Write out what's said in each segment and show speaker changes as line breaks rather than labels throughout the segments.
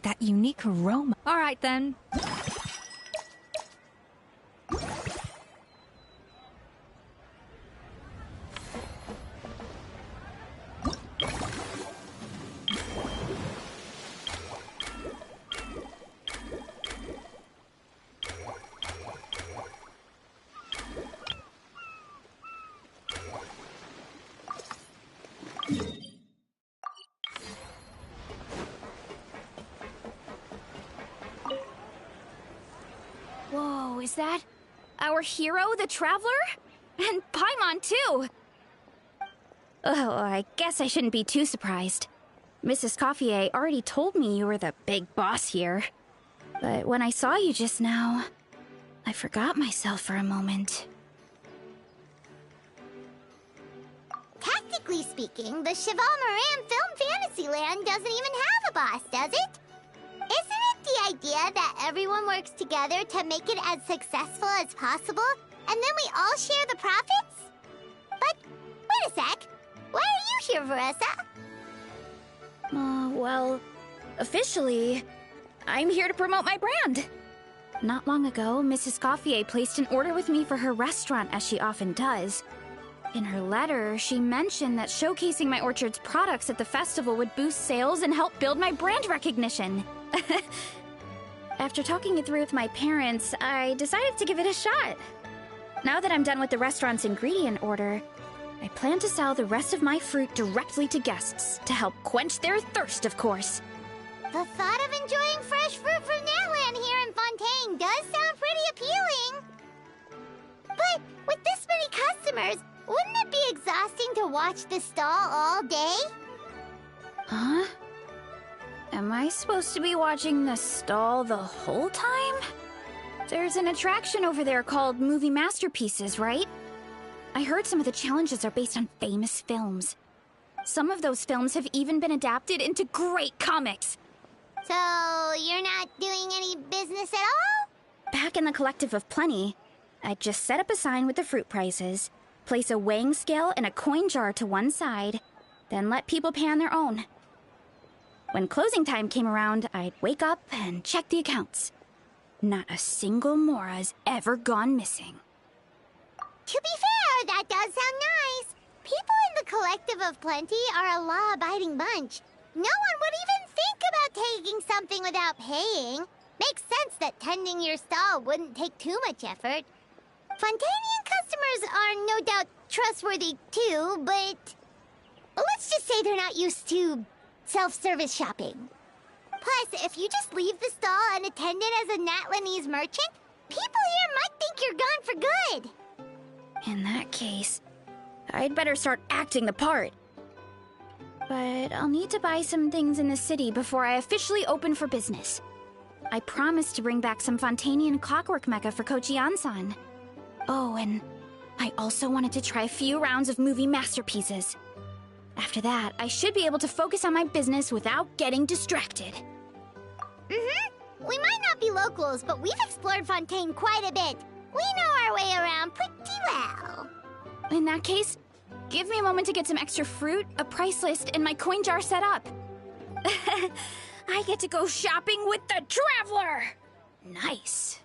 That unique aroma. All right, then.
Is that our hero, the Traveler? And Paimon, too! Oh, I guess I shouldn't be too surprised. Mrs. Coiffier already told me you were the big boss here. But when I saw you just now, I forgot myself for a moment.
Technically speaking, the Cheval Moran Film Fantasyland doesn't even have a boss, does it? Isn't it the idea that everyone works together to make it as successful as possible, and then we all share the profits? But, wait a sec. Why are you here, Veressa?
Well, officially, I'm here to promote my brand. Not long ago, Mrs. Coiffier placed an order with me for her restaurant, as she often does. In her letter, she mentioned that showcasing my orchard's products at the festival would boost sales and help build my brand recognition. After talking it through with my parents, I decided to give it a shot. Now that I'm done with the restaurant's ingredient order, I plan to sell the rest of my fruit directly to guests to help quench their thirst, of course.
The thought of enjoying fresh fruit from Natland here in Fontaine does sound pretty appealing. But with this many customers, wouldn't it be exhausting to watch the stall all day?
Huh? Am I supposed to be watching the stall the whole time? There's an attraction over there called Movie Masterpieces, right? I heard some of the challenges are based on famous films. Some of those films have even been adapted into great comics.
So, you're not doing any business at all?
Back in the Collective of Plenty, I just set up a sign with the fruit prices, place a weighing scale and a coin jar to one side, then let people pay on their own. When closing time came around, I'd wake up and check the accounts. Not a single Mora's ever gone missing.
To be fair, that does sound nice. People in the Collective of Plenty are a law-abiding bunch. No one would even think about taking something without paying. Makes sense that tending your stall wouldn't take too much effort. Fontainian customers are no doubt trustworthy too, but let's just say they're not used to self-service shopping. Plus, if you just leave the stall unattended as a Natlanese merchant, people here might think you're gone for good.
In that case, I'd better start acting the part. But I'll need to buy some things in the city before I officially open for business. I promised to bring back some Fontainian clockwork mecha for Kochi-san. Oh, and I also wanted to try a few rounds of movie masterpieces. After that, I should be able to focus on my business without getting distracted.
We might not be locals, but we've explored Fontaine quite a bit. We know our way around pretty well.
In that case, give me a moment to get some extra fruit, a price list, and my coin jar set up. I get to go shopping with the Traveler! Nice.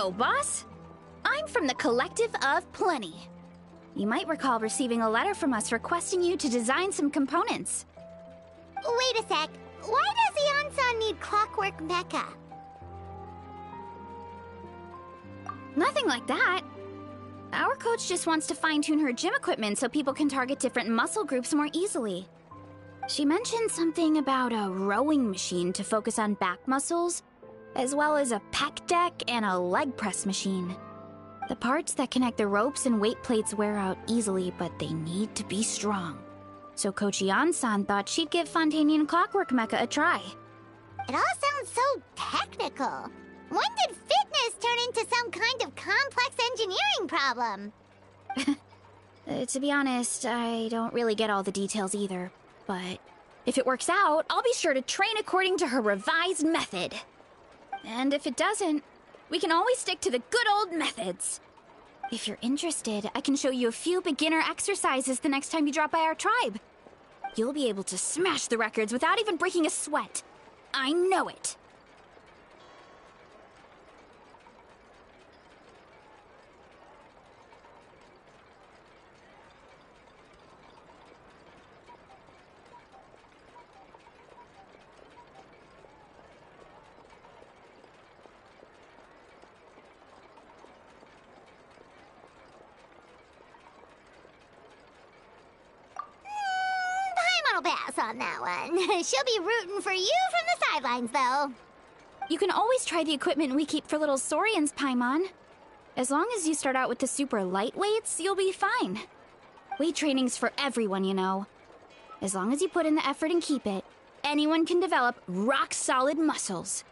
Hello, boss. I'm from the Collective of Plenty. You might recall receiving a letter from us requesting you to design some components.
Wait a sec. Why does Ian-san need clockwork mecha?
Nothing like that. Our coach just wants to fine-tune her gym equipment so people can target different muscle groups more easily. She mentioned something about a rowing machine to focus on back muscles, as well as a pec deck and a leg press machine. The parts that connect the ropes and weight plates wear out easily, but they need to be strong. So Coach Ian-san thought she'd give Fontanian Clockwork Mecha a try.
It all sounds so technical. When did fitness turn into some kind of complex engineering problem?
To be honest, I don't really get all the details either. But if it works out, I'll be sure to train according to her revised method. And if it doesn't, we can always stick to the good old methods. If you're interested, I can show you a few beginner exercises the next time you drop by our tribe. You'll be able to smash the records without even breaking a sweat. I know it.
I'll pass on that one. She'll be rooting for you from the sidelines, though.
You can always try the equipment we keep for little Saurians, Paimon. As long as you start out with the super light weights, you'll be fine. Weight training's for everyone, you know. As long as you put in the effort and keep it, anyone can develop rock-solid muscles.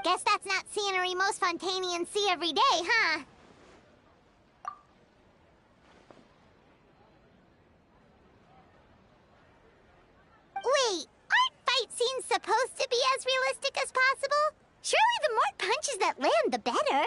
Guess that's not scenery most Fontanians see every day, huh? Wait, aren't fight scenes supposed to be as realistic as possible? Surely the more punches that land, the better.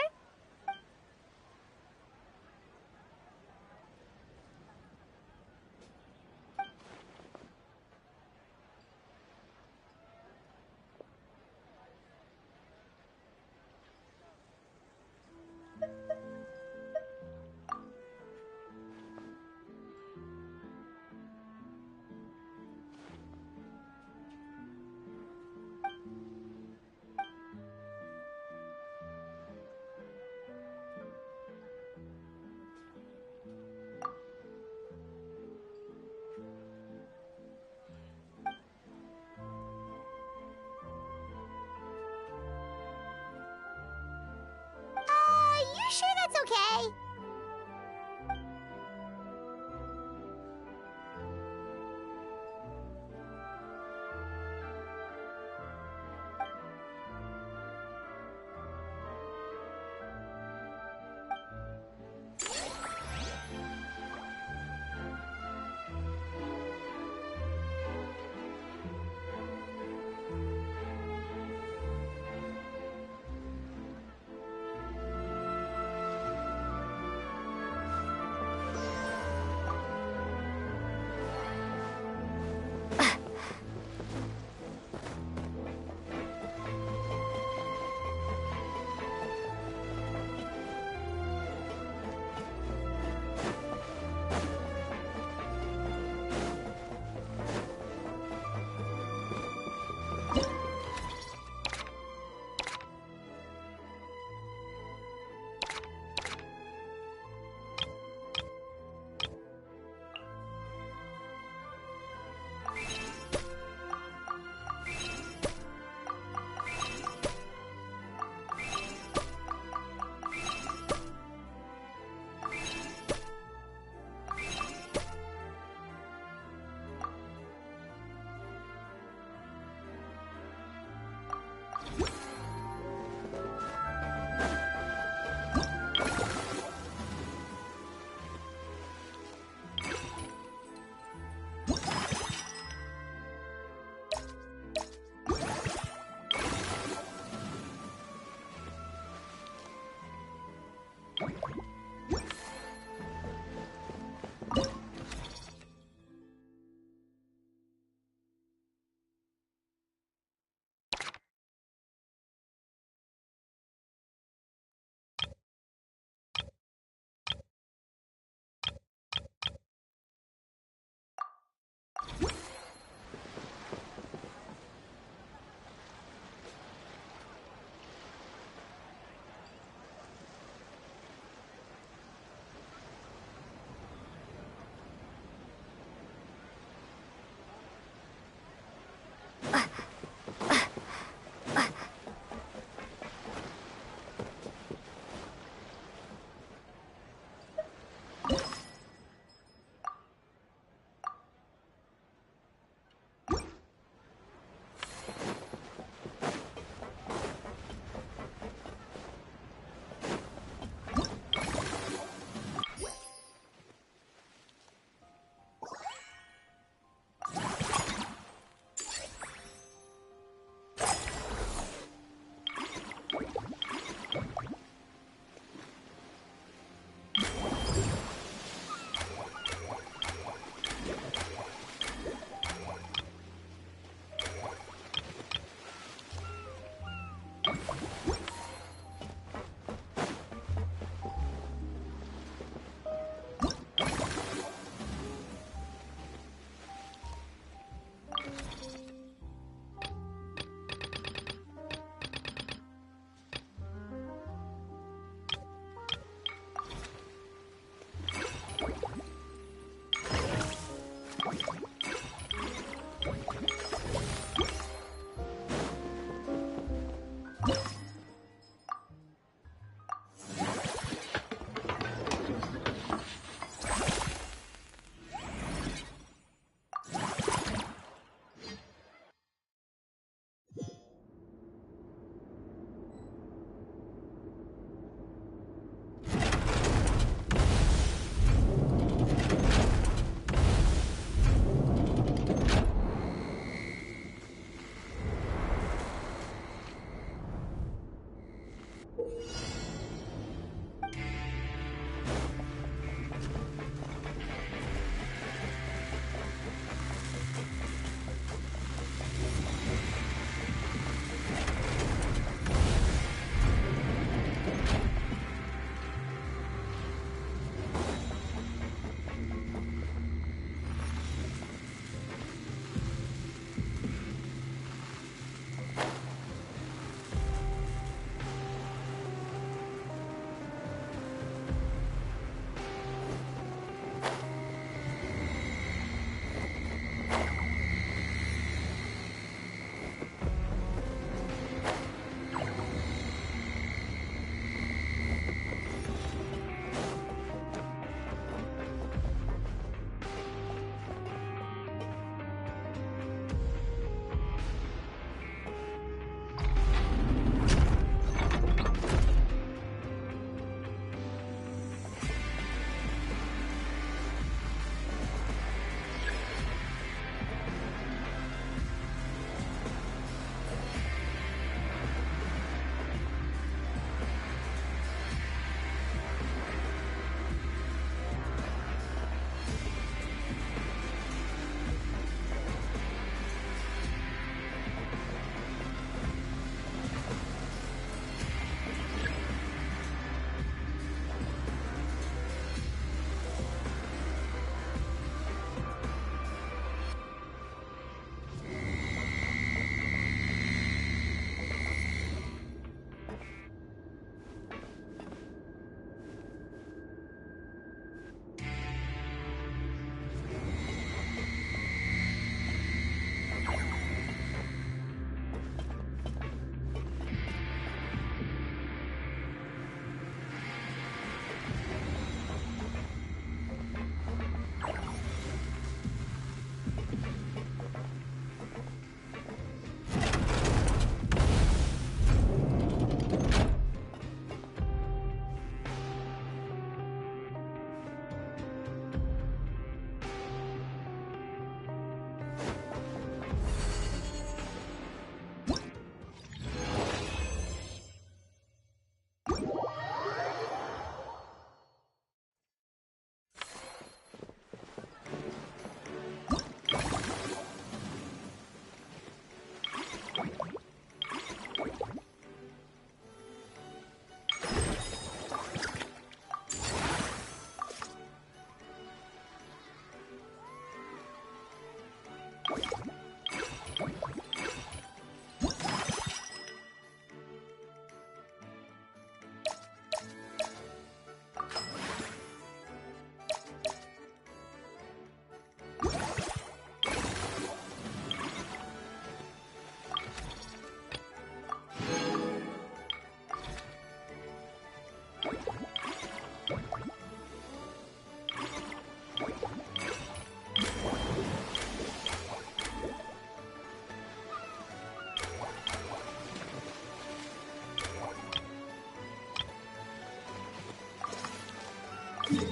It's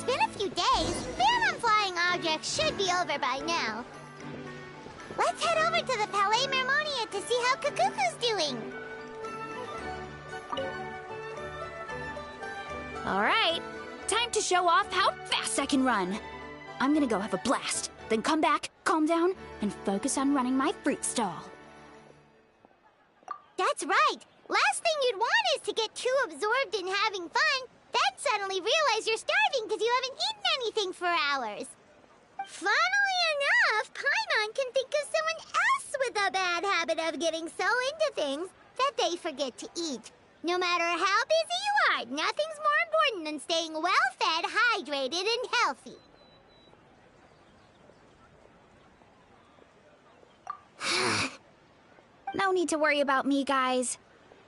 been a few days. Ban on flying objects should be over by now. Let's head over to the Palais Mermonia to see how Kakuku's doing.
All right, time to show off how fast I can run. I'm gonna go have a blast, then come back, calm down, and focus on running my fruit stall.
That's right. Last thing you'd want is to get too absorbed in having fun, then suddenly realize you're starving because you haven't eaten anything for hours. Funnily enough, Paimon can think of someone else with a bad habit of getting so into things that they forget to eat. No matter how busy you are, nothing's more important than staying well-fed, hydrated, and healthy.
No need to worry about me, guys.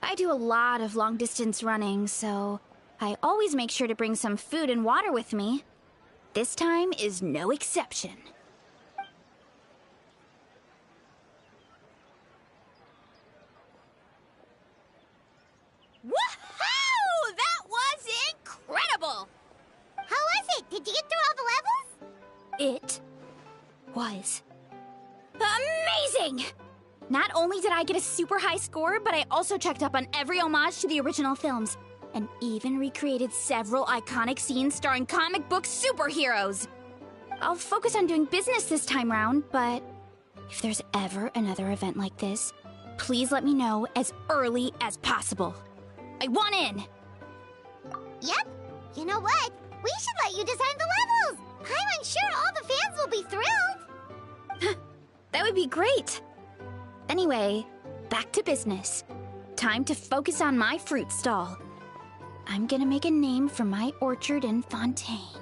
I do a lot of long-distance running, so I always make sure to bring some food and water with me. This time is no exception.
Woohoo! That was incredible!
How was it? Did you get through all the levels?
It was amazing! Not only did I get a super high score, but I also checked up on every homage to the original films, and even recreated several iconic scenes starring comic book superheroes. I'll focus on doing business this time round, but if there's ever another event like this, please let me know as early as possible. I want in!
Yep. You know what? We should let you design the levels. I'm sure all the fans will be thrilled.
That would be great. Anyway, back to business. Time to focus on my fruit stall. I'm gonna make a name for my orchard and fontaine.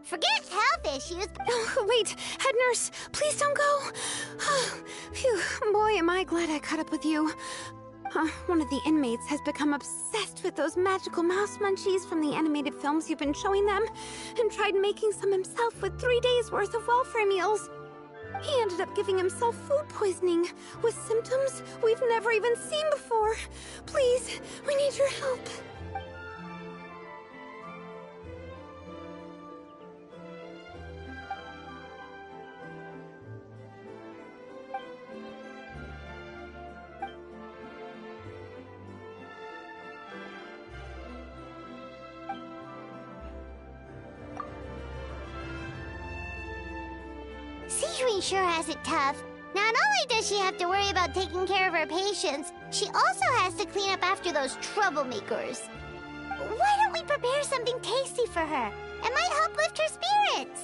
Forget health issues.
Oh, wait, head nurse, please don't go. Phew, boy, am I glad I caught up with you. One of the inmates has become obsessed with those magical mouse munchies from the animated films you've been showing them, and tried making some himself with 3 days' worth of welfare meals. He ended up giving himself food poisoning, with symptoms we've never even seen before. Please, we need your help.
Sijui sure has it tough. Not only does she have to worry about taking care of her patients, she also has to clean up after those troublemakers. Why don't we prepare something tasty for her? It might help lift her spirits.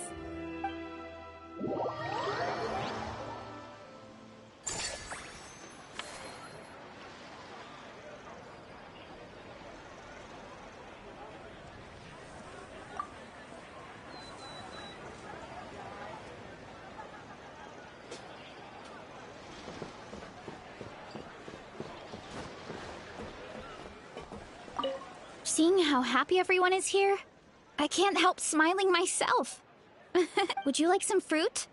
Seeing how happy everyone is here, I can't help smiling myself. Would you like some fruit?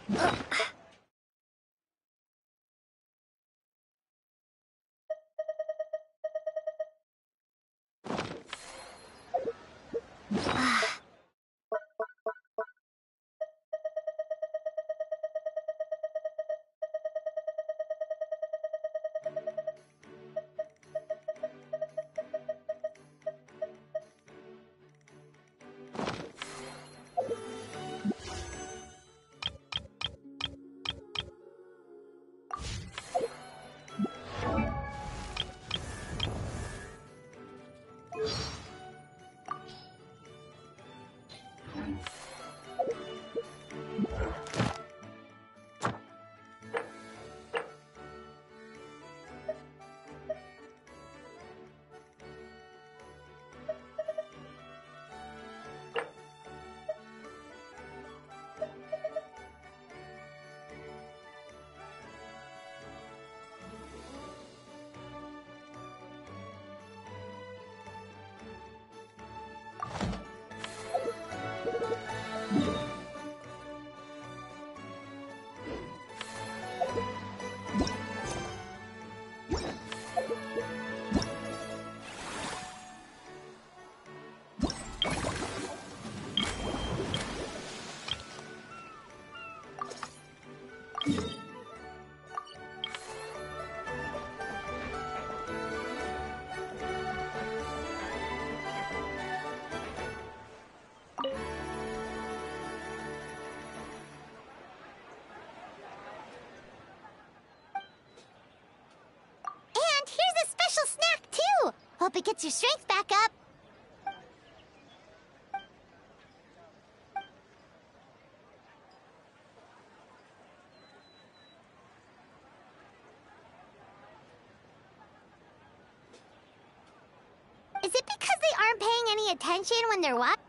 And here's a special snack, too! Hope it gets your strength back up. Is it because they aren't paying any attention when they're watching?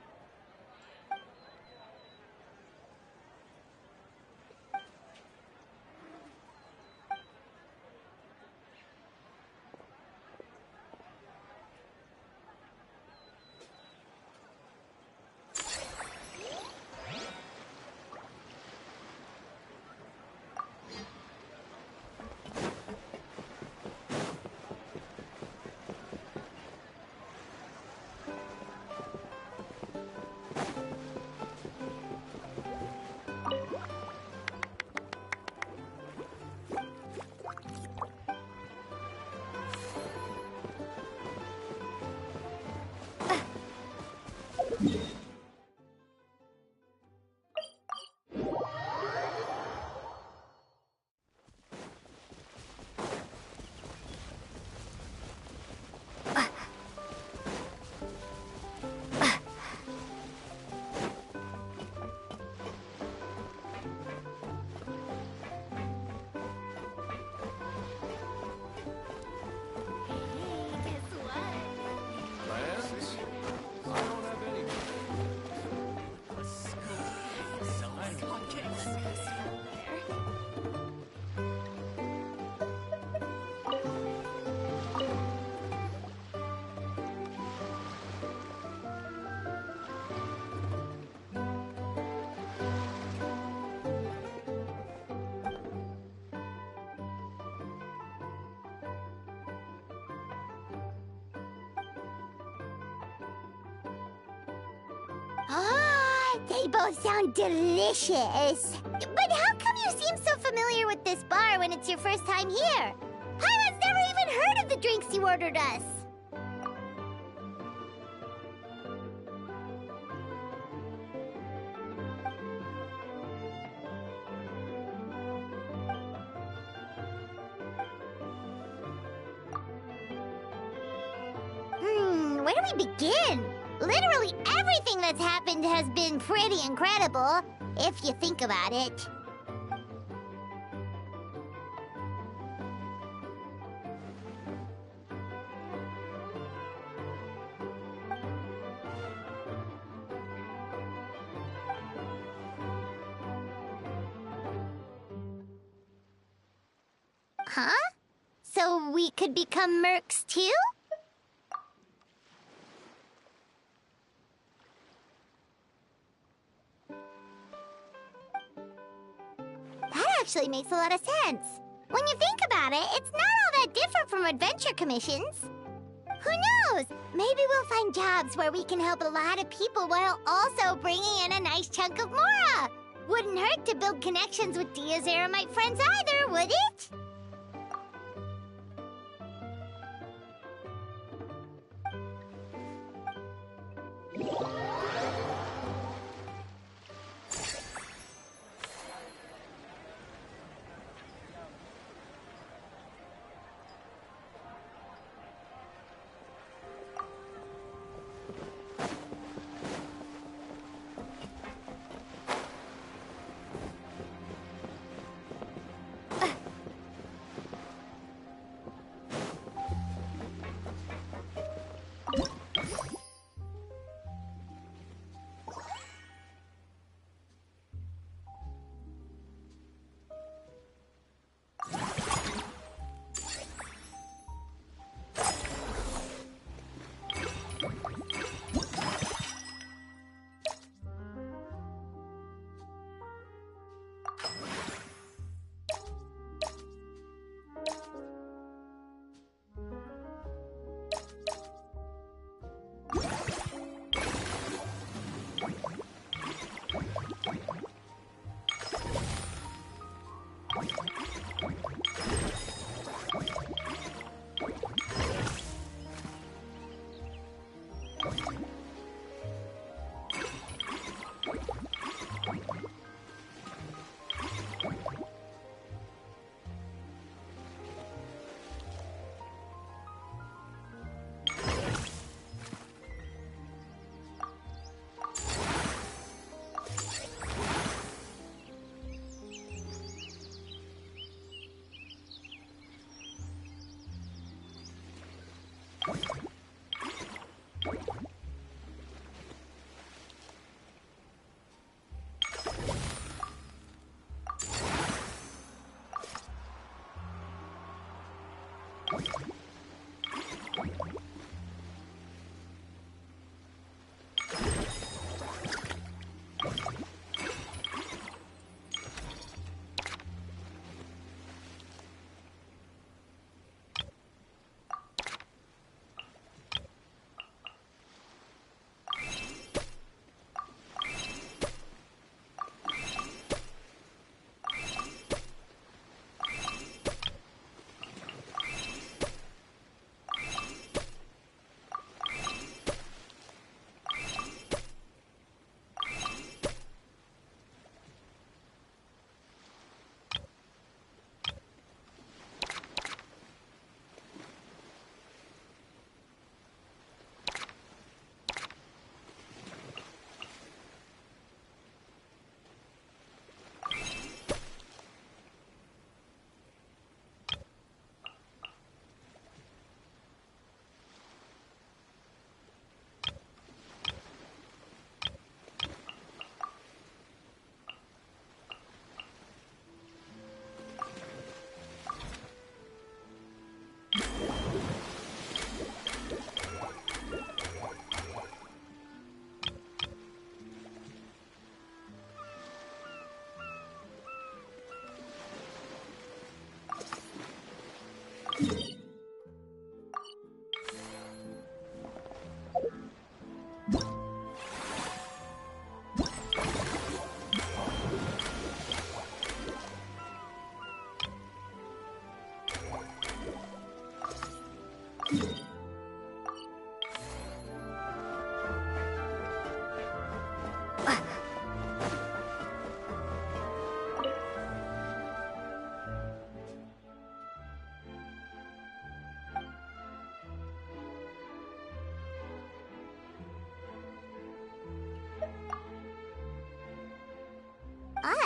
Ah, they both sound delicious. But how come you seem so familiar with this bar when it's your first time here? Paimon's never even heard of the drinks you ordered us. Where do we begin? Literally everything that's happened has been pretty incredible, if you think about it. Huh? So we could become mercs too? actually makes a lot of sense. When you think about it, it's not all that different from adventure commissions. Who knows? Maybe we'll find jobs where we can help a lot of people while also bringing in a nice chunk of Mora. Wouldn't hurt to build connections with Dia's Eremite friends either, would it?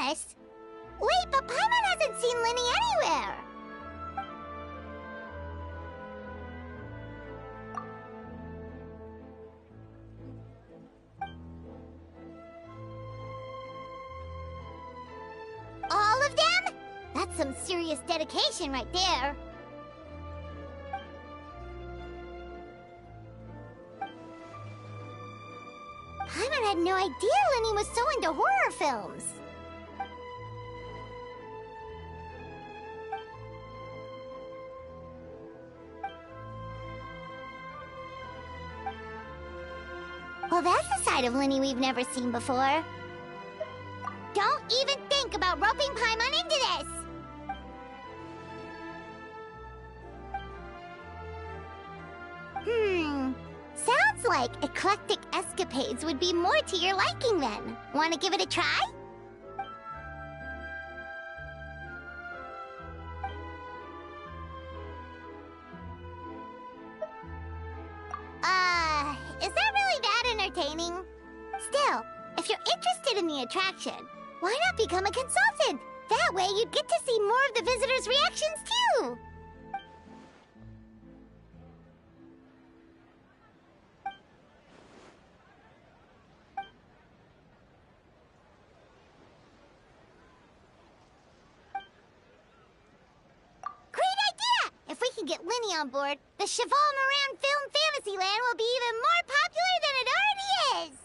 Us? Wait, but Paimon hasn't seen Linny anywhere! All of them? That's some serious dedication right there. Paimon had no idea Linny was so into horror films. Well, that's a side of Linny we've never seen before. Don't even think about roping Paimon into this! Sounds like eclectic escapades would be more to your liking then. Want to give it a try? Is that really that entertaining? Still, if you're interested in the attraction, why not become a consultant? That way you'd get to see more of the visitors' reactions too! If we can get Linny on board, the Cheval Moran Film Fantasyland will be even more popular than it already is!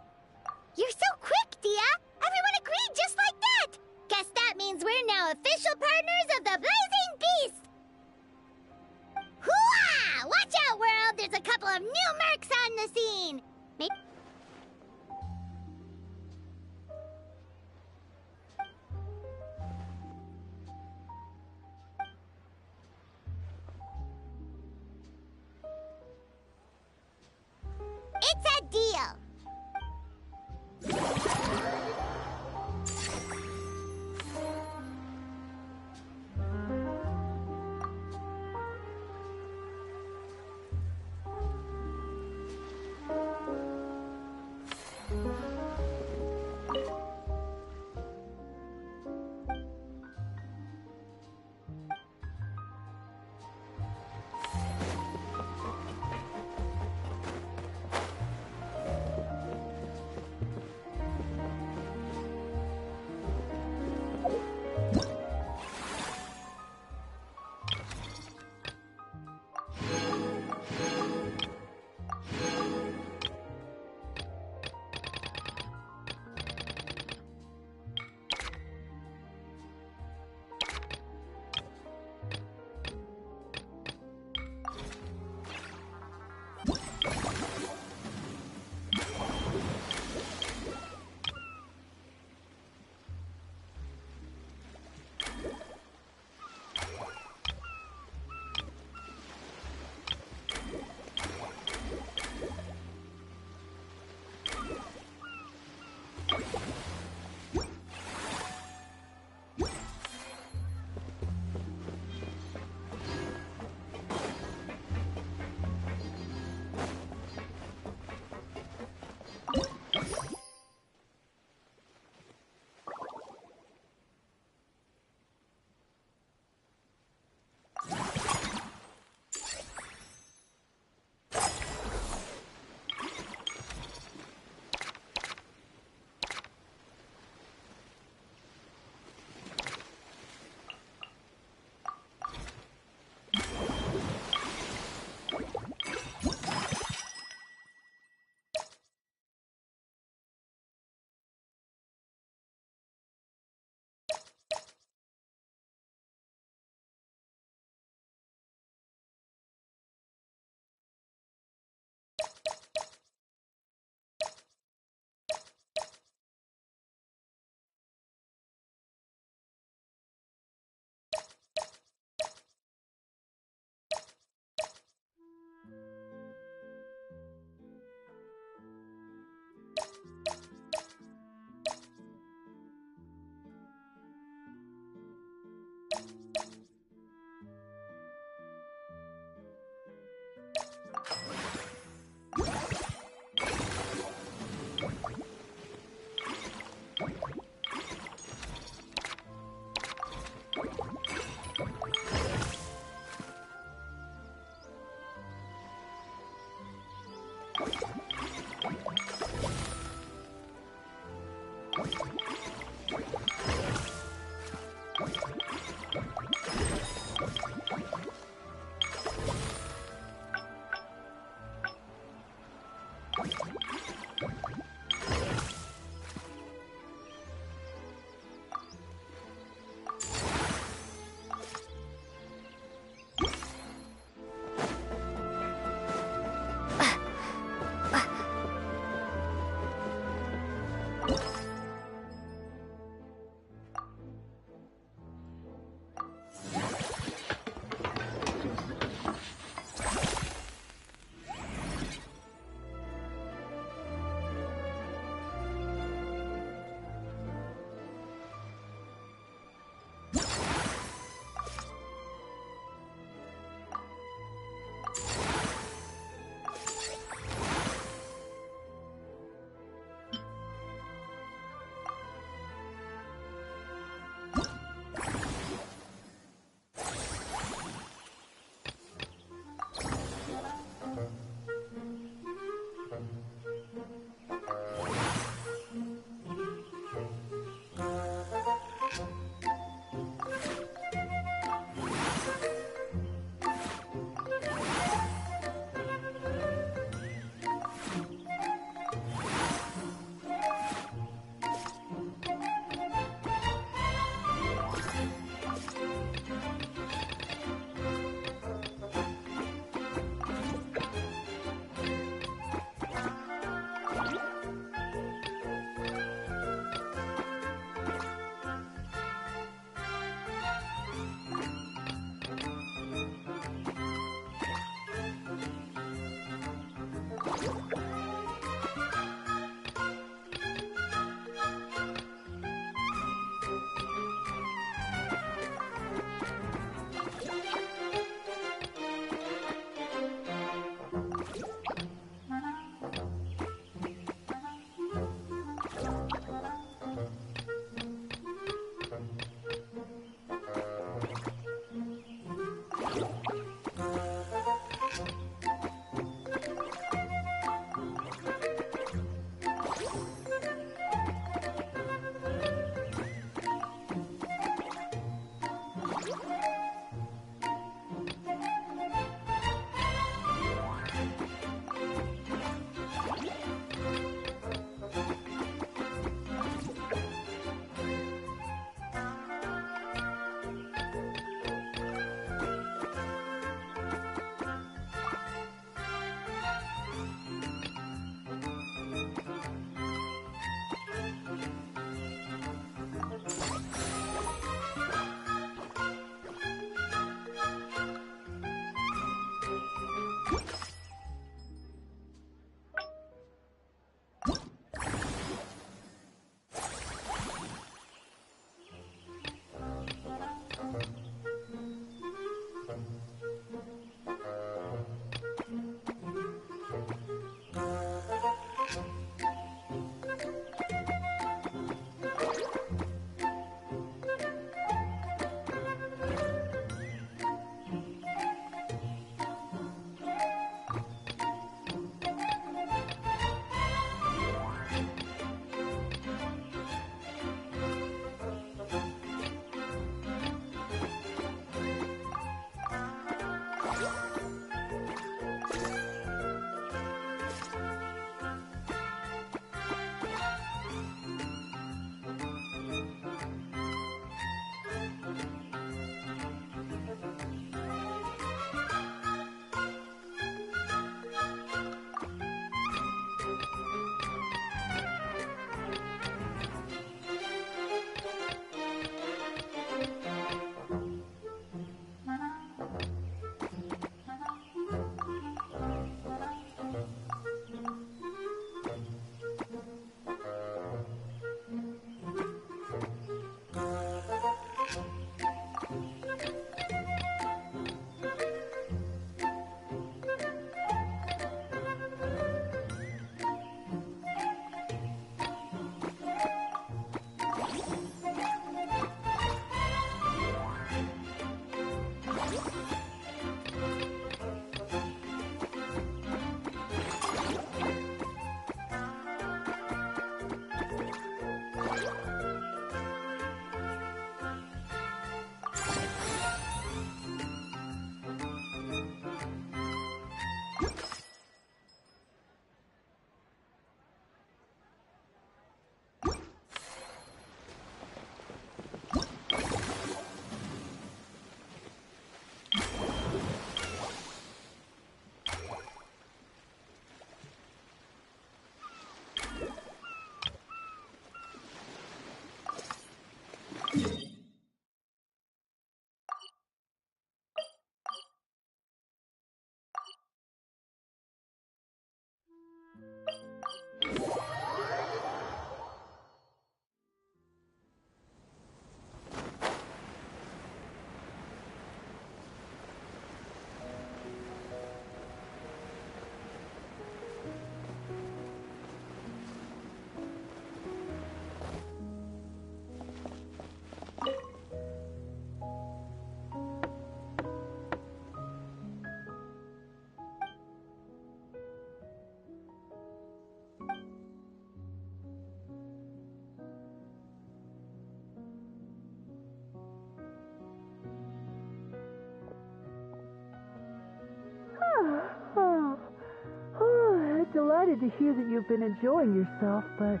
excited to hear that you've been enjoying yourself, but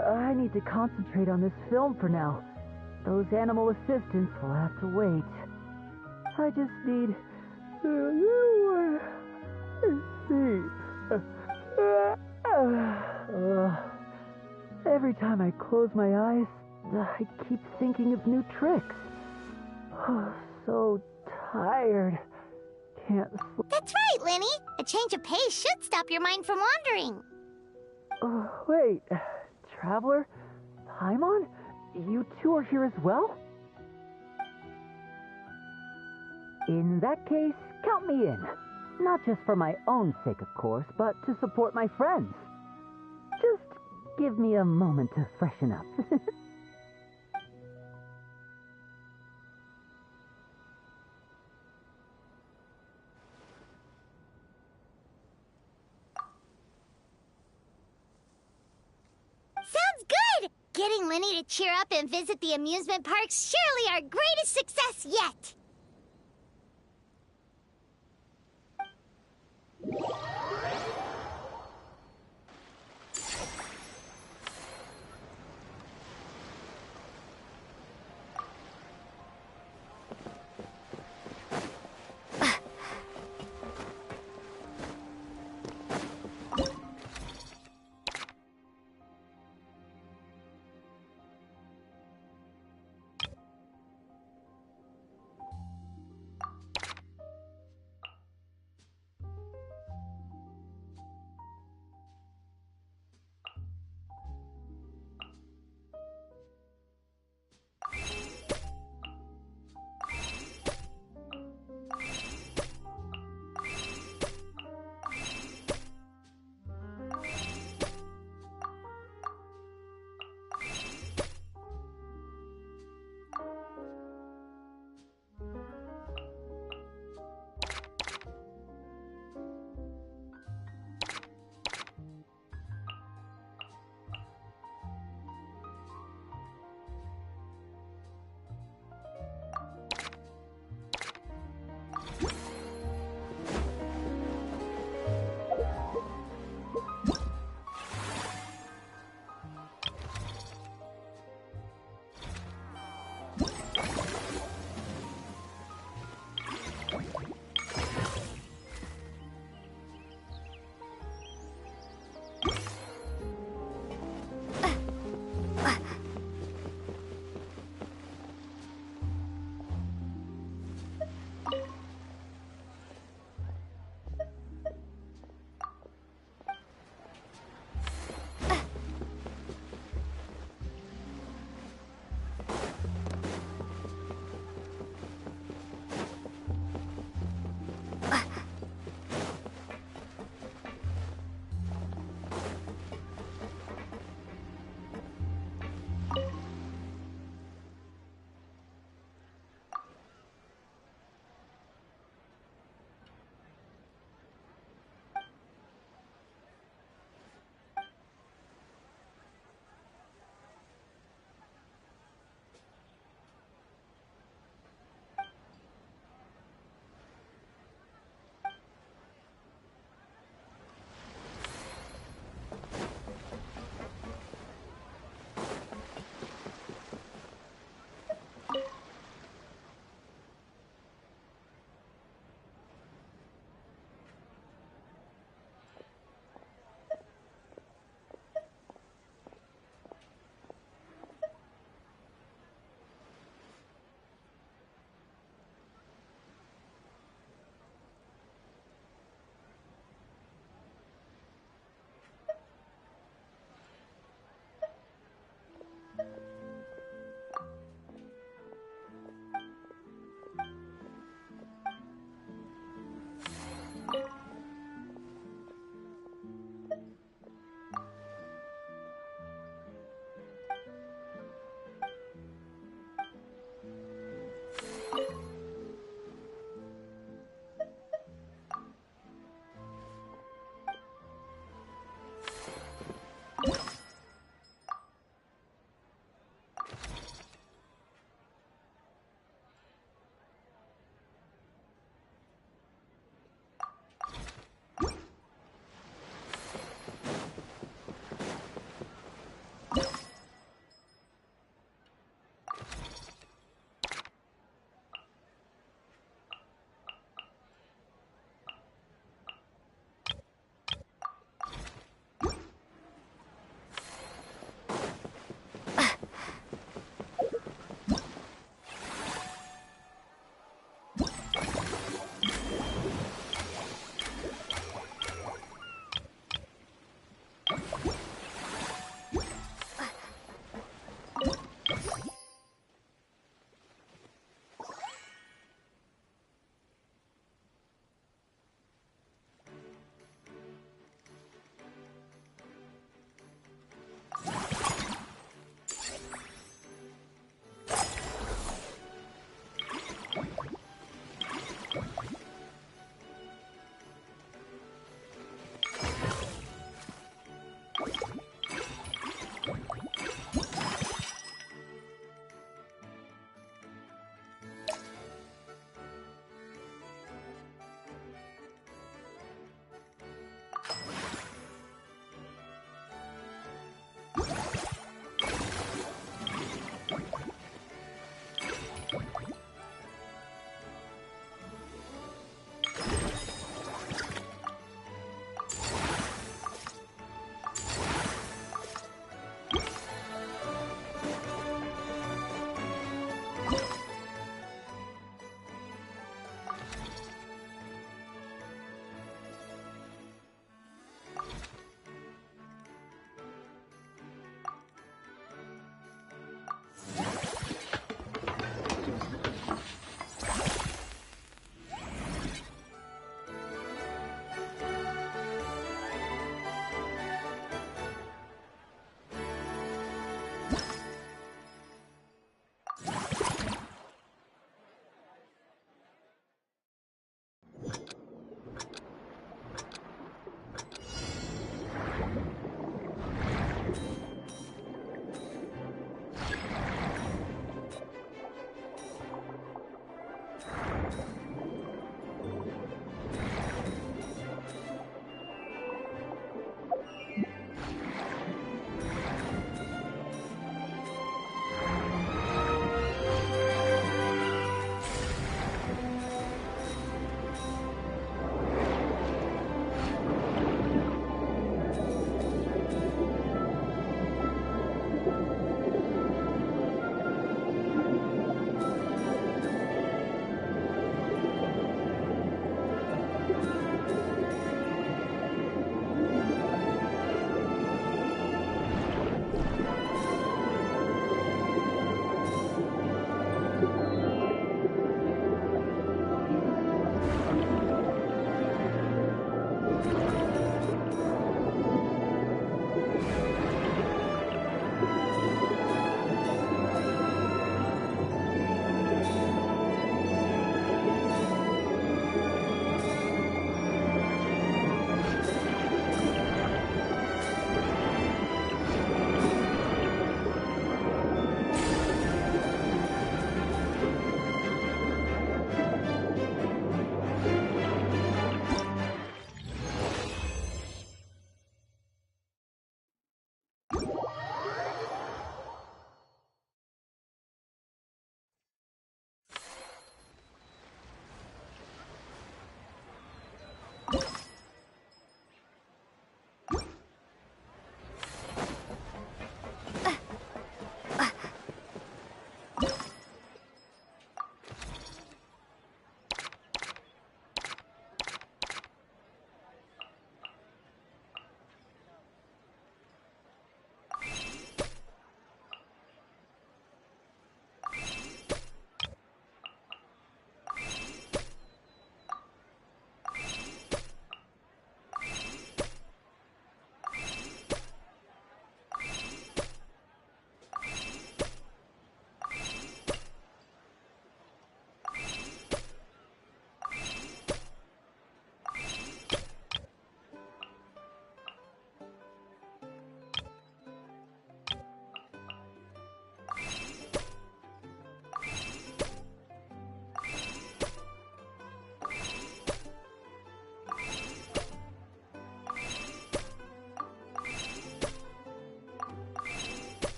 I need to concentrate on this film for now. Those animal assistants will have to wait. I just need a little sleep. Every time I close my eyes, I keep thinking of new tricks. So tired. Can't sleep.
That's right, Lenny. A change of pace should stop your mind from wandering.
Wait, Traveler? Paimon? You two are here as well? In that case, count me in. Not just for my own sake, of course, but to support my friends. Just give me a moment to freshen up.
Sounds good! Getting Lenny to cheer up and visit the amusement park's surely our greatest success yet!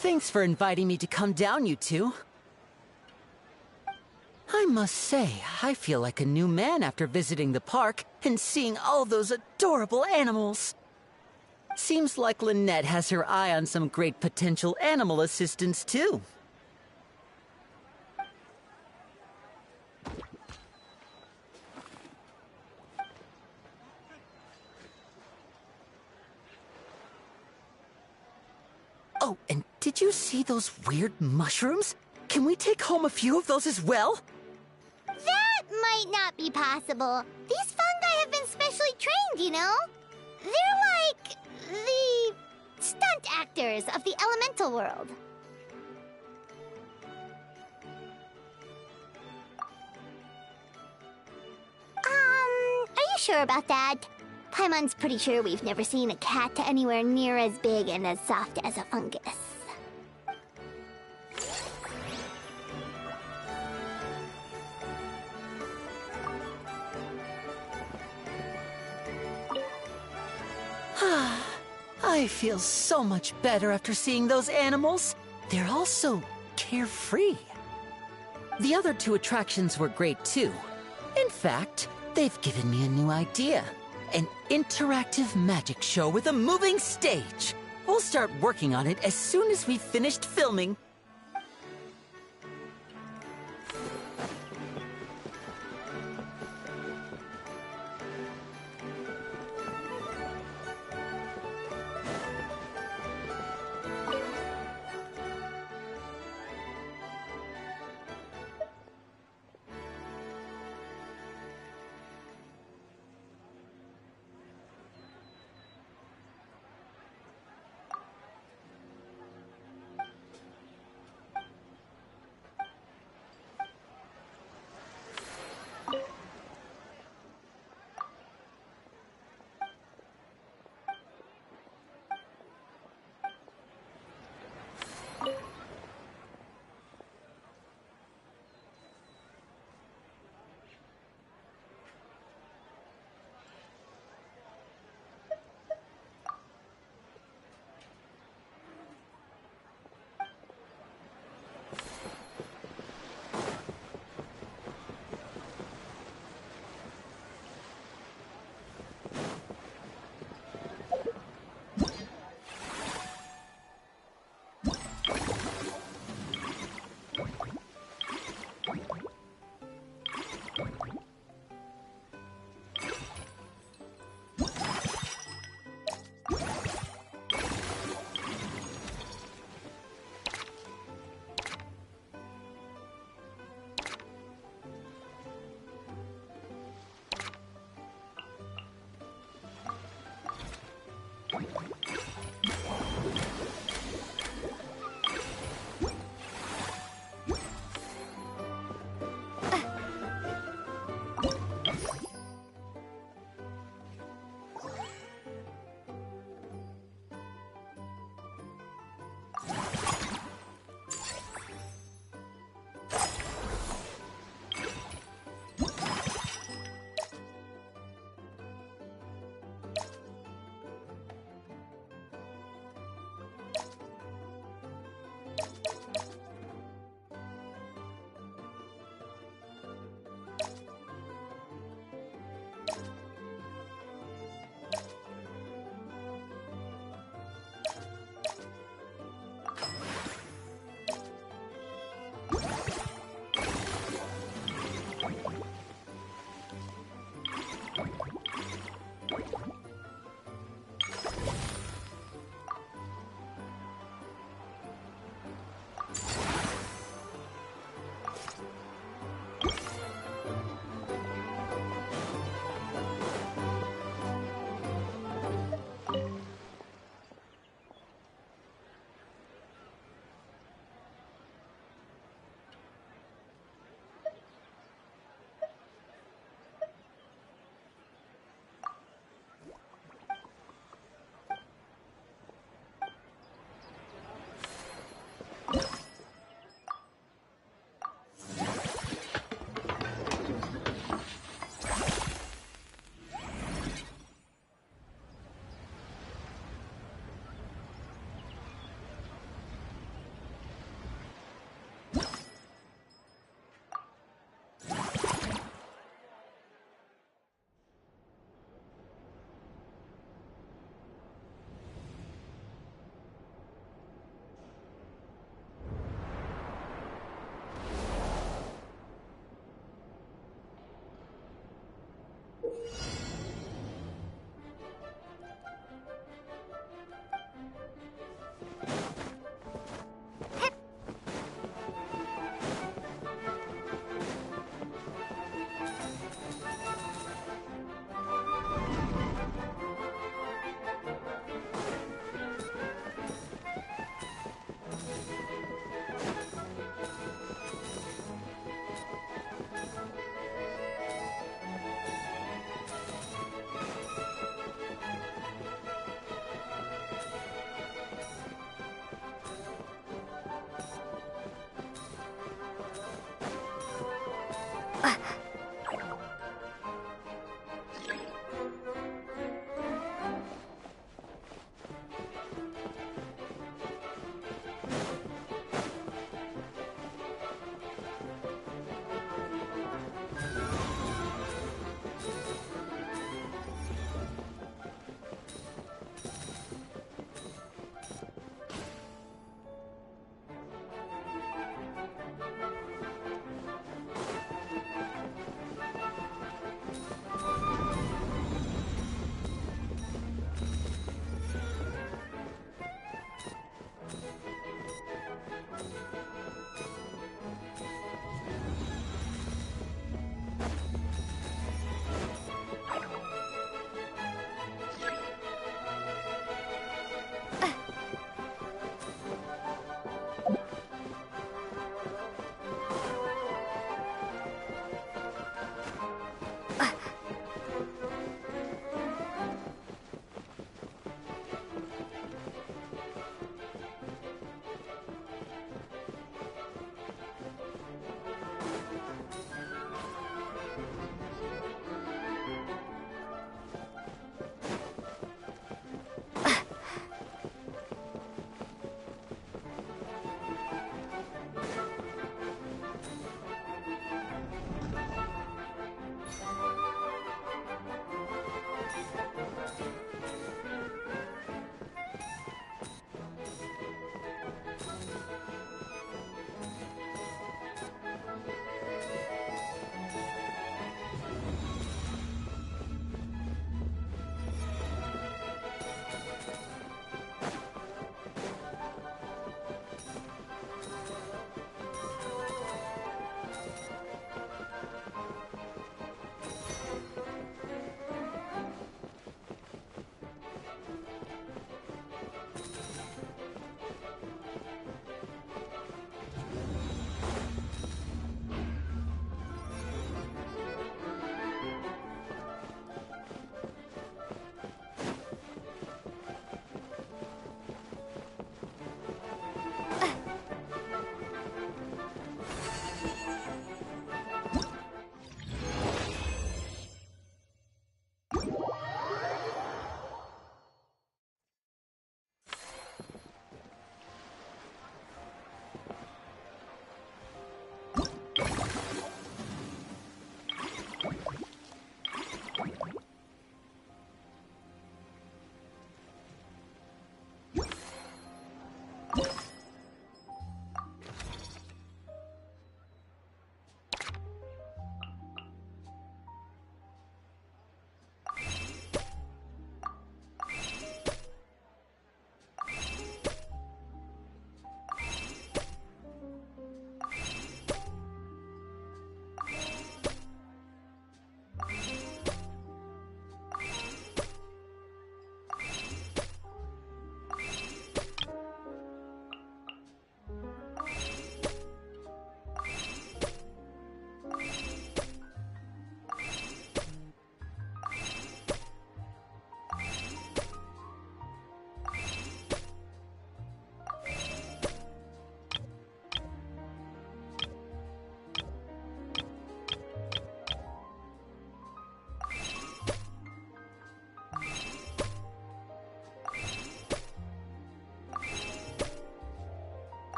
Thanks for inviting me to come down, you two. I must say, I feel like a new man after visiting the park and seeing all those adorable animals. Seems like Lynette has her eye on some great potential animal assistants, too. Oh, and did you see those weird mushrooms? Can we take home a few of those as well?
That might not be possible. These fungi have been specially trained, you know? They're like the stunt actors of the elemental world. Are you sure about that? Paimon's pretty sure we've never seen a cat anywhere near as big and as soft as a fungus.
I feel so much better after seeing those animals. They're all so carefree. The other two attractions were great too. In fact, they've given me a new idea. An interactive magic show with a moving stage. We'll start working on it as soon as we've finished filming.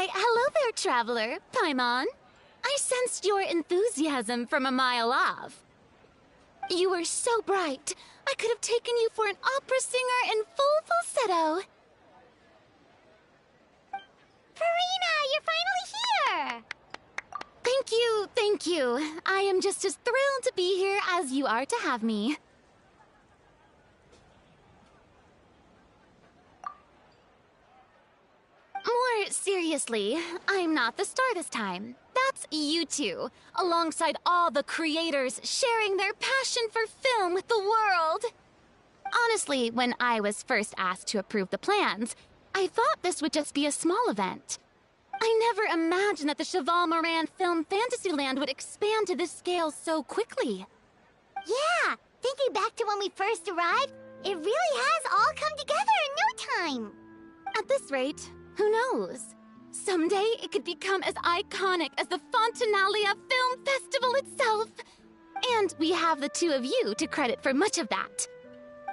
Why, hello there, traveler, Paimon. I sensed your enthusiasm from a mile off. You were so bright, I could have taken you for an opera singer in full falsetto.
Farina, you're finally here!
Thank you. I am just as thrilled to be here as you are to have me. More seriously, I'm not the star this time. That's you two, alongside all the creators sharing their passion for film with the world. Honestly, when I was first asked to approve the plans, I thought this would just be a small event. I never imagined that the Cheval Moran Film Fantasyland would expand to this scale so quickly.
Yeah, thinking back to when we first arrived, it really has all come together in no time.
At this rate, who knows? Someday it could become as iconic as the Fontanalia Film Festival itself. And we have the two of you to credit for much of that.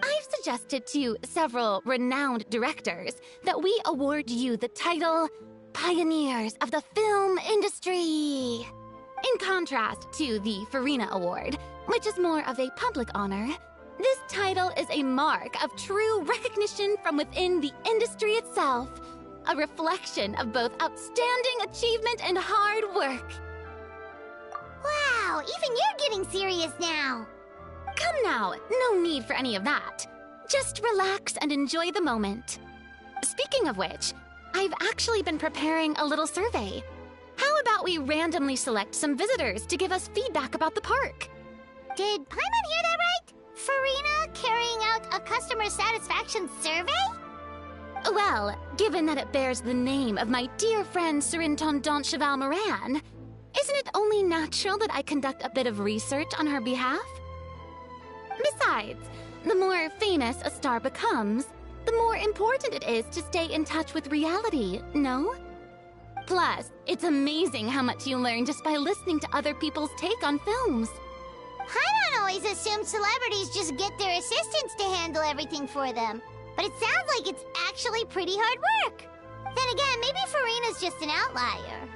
I've suggested to several renowned directors that we award you the title Pioneers of the Film Industry. In contrast to the Farina Award, which is more of a public honor, this title is a mark of true recognition from within the industry itself, a reflection of both outstanding achievement and hard work.
Wow, even you're getting serious now.
Come now, no need for any of that. Just relax and enjoy the moment. Speaking of which, I've actually been preparing a little survey. How about we randomly select some visitors to give us feedback about the park?
Did Paimon hear that right? Farina carrying out a customer satisfaction survey?
Well, given that it bears the name of my dear friend Surintendant Cheval Moran, isn't it only natural that I conduct a bit of research on her behalf? Besides, the more famous a star becomes, the more important it is to stay in touch with reality, no? Plus, it's amazing how much you learn just by listening to other people's take on films.
Paimon always assumes celebrities just get their assistants to handle everything for them. But it sounds like it's actually pretty hard work. Then again, maybe Farina's just an outlier.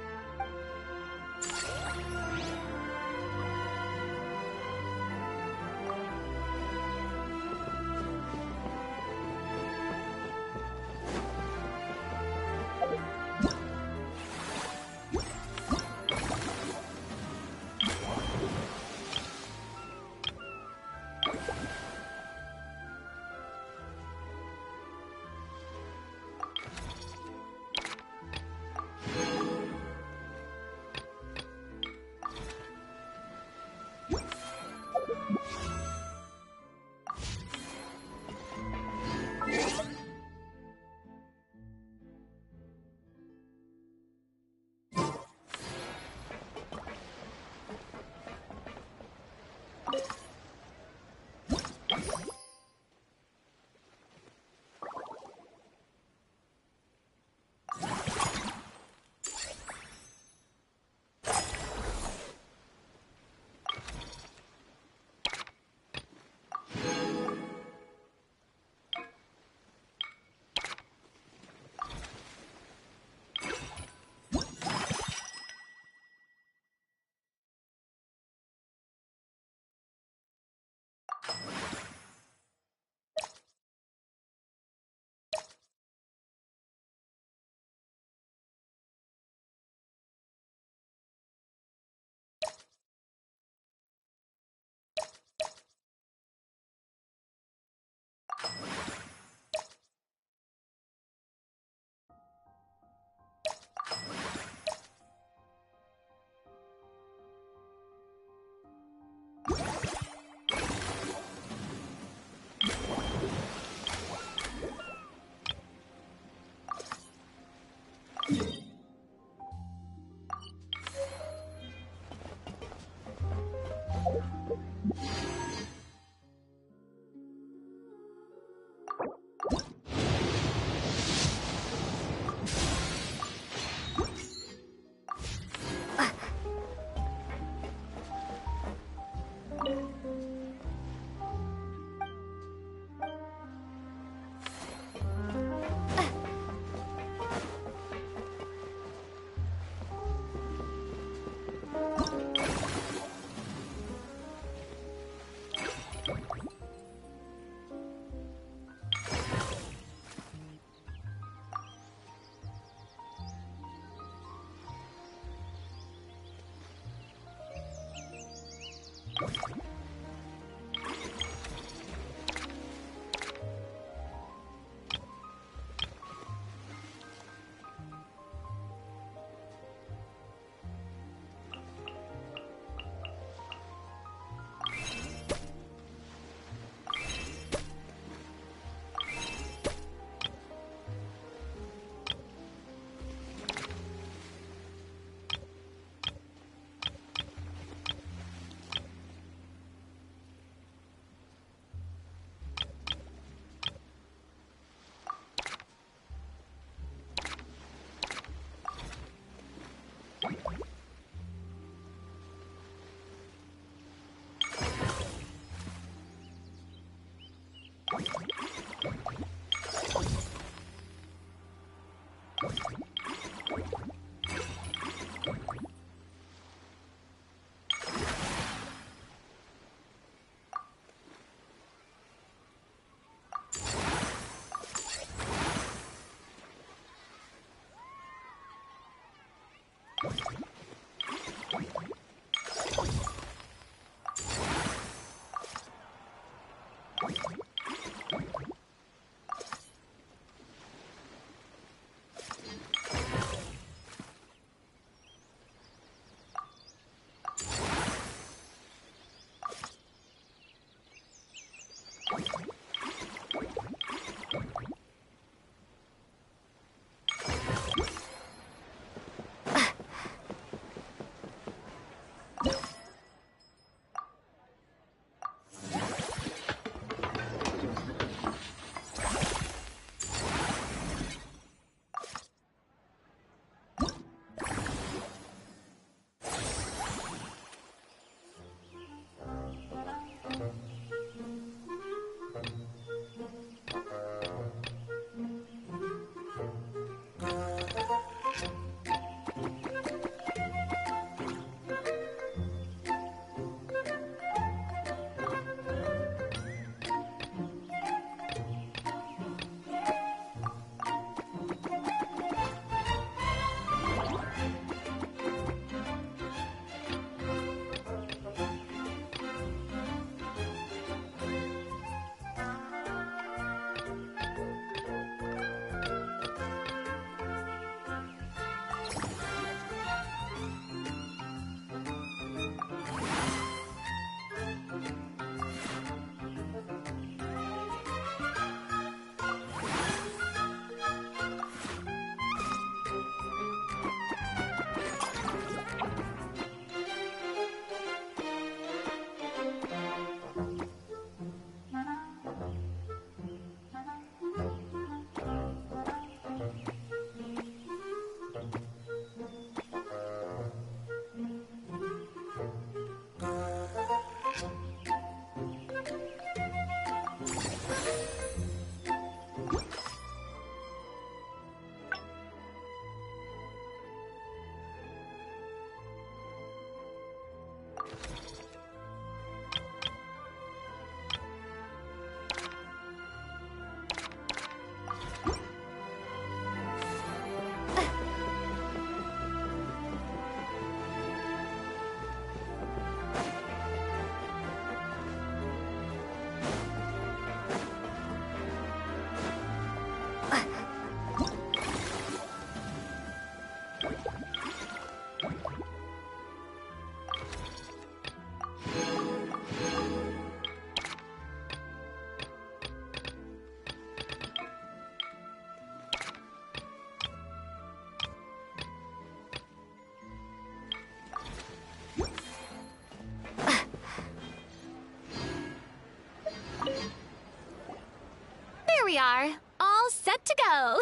We are all set to go.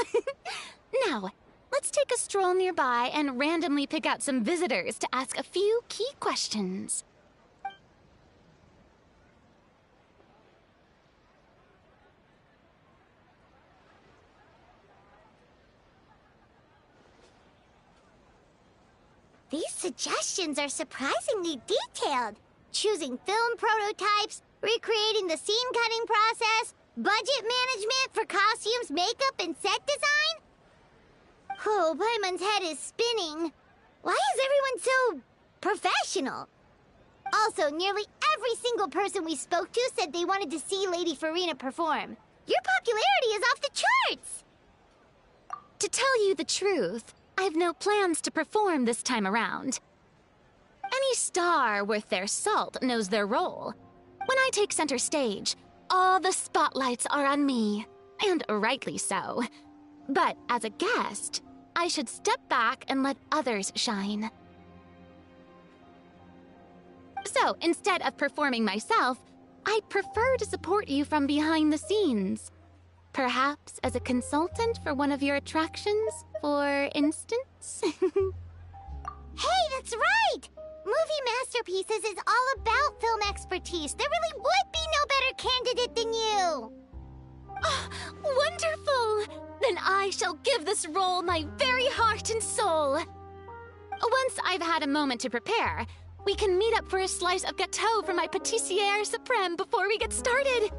Now, let's take a stroll nearby and randomly pick out some visitors to ask a few key questions.
These suggestions are surprisingly detailed. Choosing film prototypes, recreating the scene cutting process, budget management for costumes, makeup, and set design? Oh, Paimon's head is spinning. Why is everyone so professional? Also, nearly every single person we spoke to said they wanted to see Lady Farina perform. Your popularity is off the charts!
To tell you the truth, I've no plans to perform this time around. Any star worth their salt knows their role. When I take center stage, all the spotlights are on me, and rightly so. But as a guest, I should step back and let others shine. So, instead of performing myself, I'd prefer to support you from behind the scenes. Perhaps as a consultant for one of your attractions, for instance?
Hey, that's right! Movie Masterpieces is all about film expertise. There really would be no better candidate than you!
Oh, wonderful! Then I shall give this role my very heart and soul. Once I've had a moment to prepare, we can meet up for a slice of gâteau for my pâtissière suprême before we get started.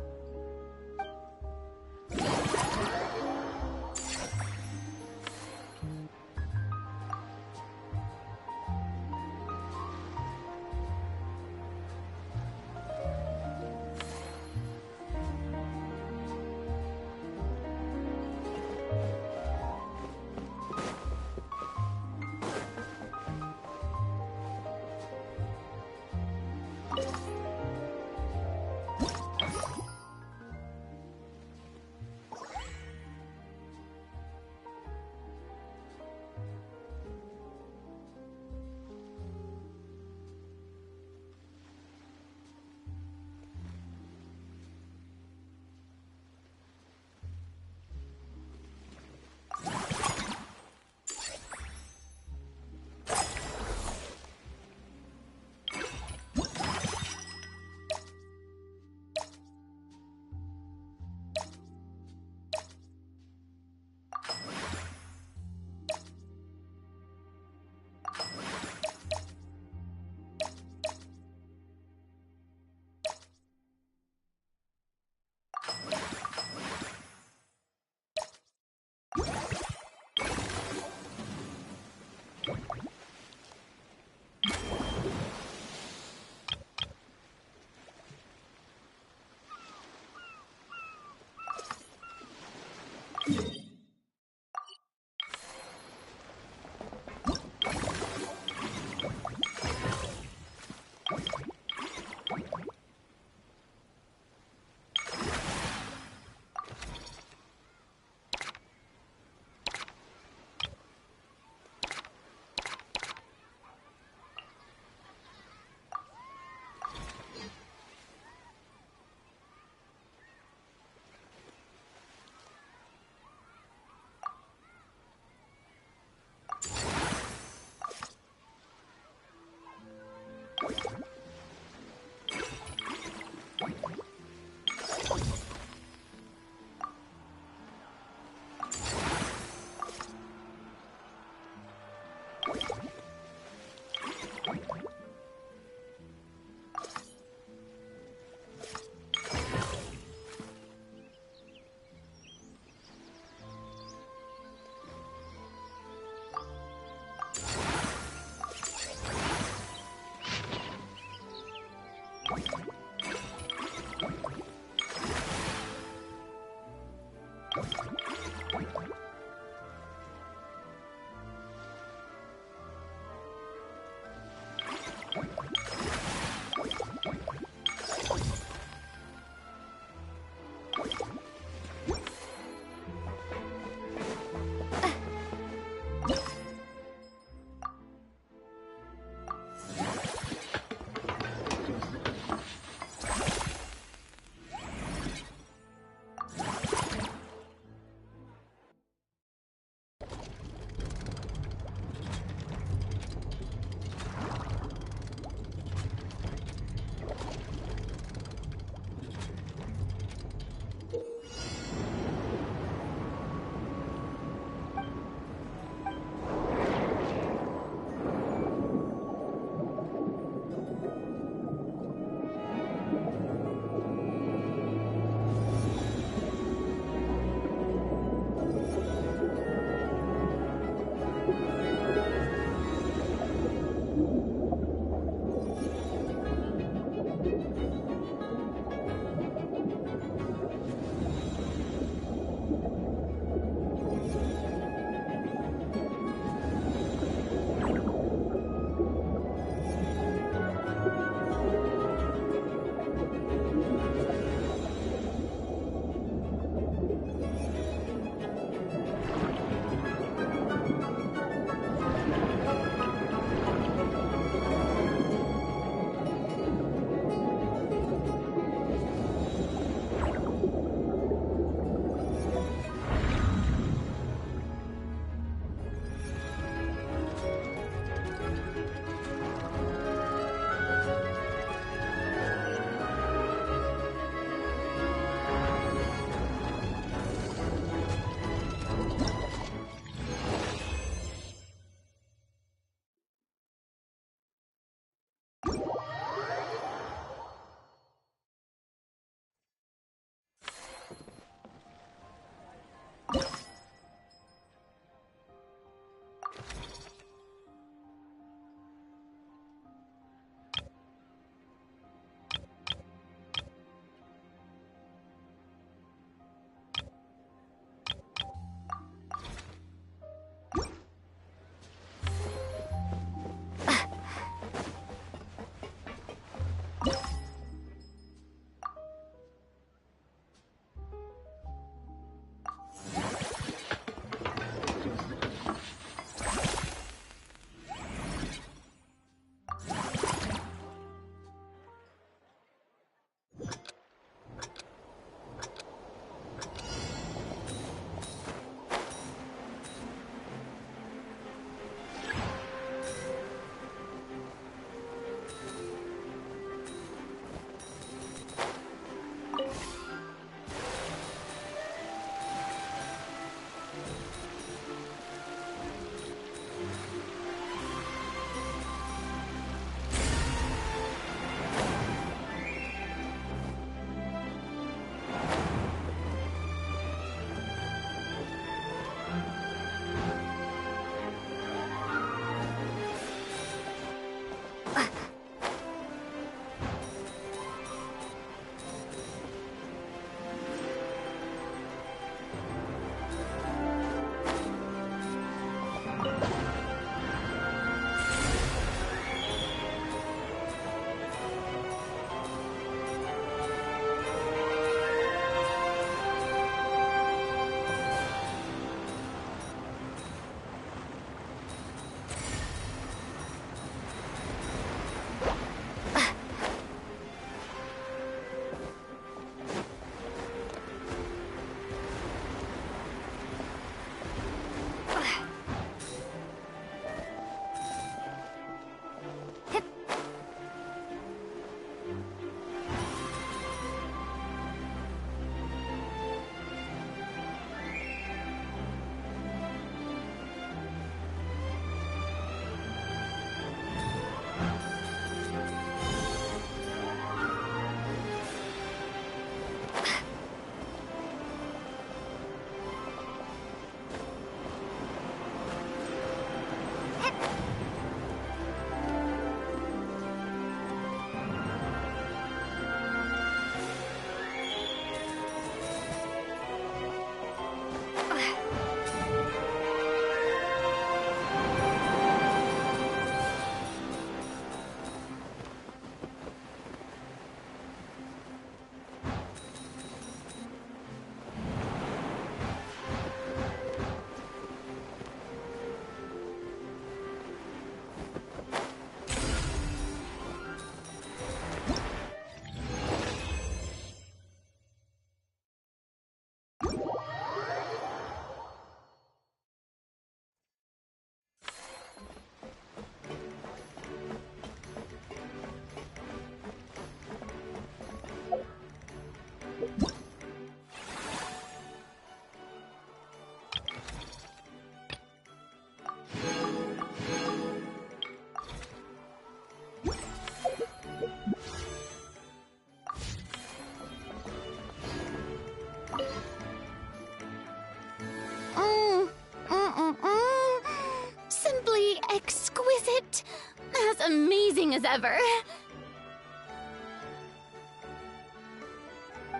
as ever.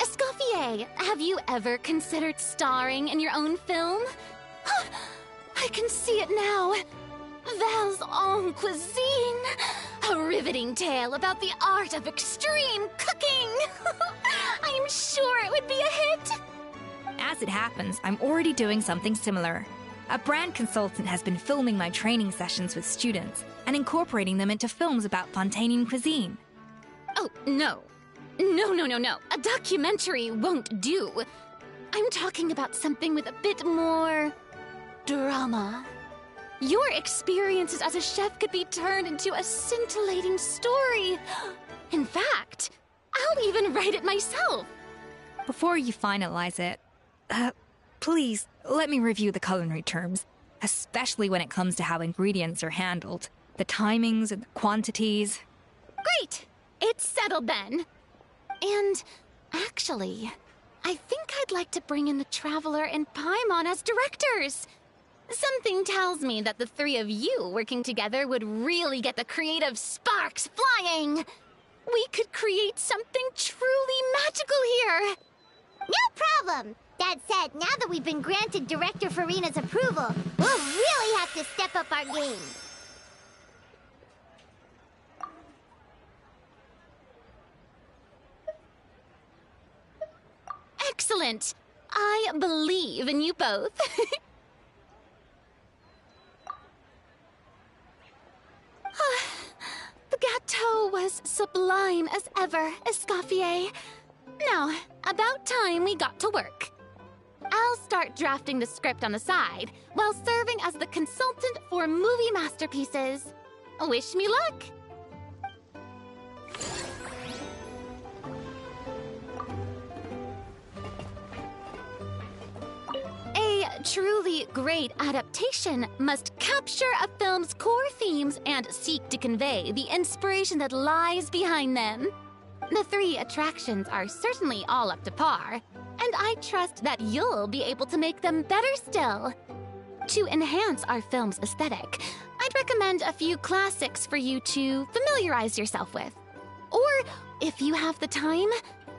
Escoffier, have you ever considered starring in your own film? I can see it now. Val's own cuisine. A riveting tale about the art of extreme cooking. I'm sure it would be a hit.
As it happens, I'm already doing something similar. A brand consultant has been filming my training sessions with students and incorporating them into films about Fontanian cuisine.
Oh, no. No. A documentary won't do. I'm talking about something with a bit more drama. Your experiences as a chef could be turned into a scintillating story. In fact, I'll even write it myself.
Before you finalize it, please let me review the culinary terms, especially when it comes to how ingredients are handled, the timings and the quantities.
Great! It's settled then. And actually, I think I'd like to bring in the Traveler and Paimon as directors. Something tells me that the three of you working together would really get the creative sparks flying. We could create something truly magical here.
No problem. That said, now that we've been granted Director Farina's approval, we'll really have to step up our game.
Excellent. I believe in you both. The gâteau was sublime as ever, Escoffier. Now, about time we got to work. I'll start drafting the script on the side, while serving as the consultant for movie masterpieces. Wish me luck! A truly great adaptation must capture a film's core themes and seek to convey the inspiration that lies behind them. The three attractions are certainly all up to par, and I trust that you'll be able to make them better still. To enhance our film's aesthetic, I'd recommend a few classics for you to familiarize yourself with. Or, if you have the time,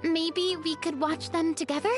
maybe we could watch them together?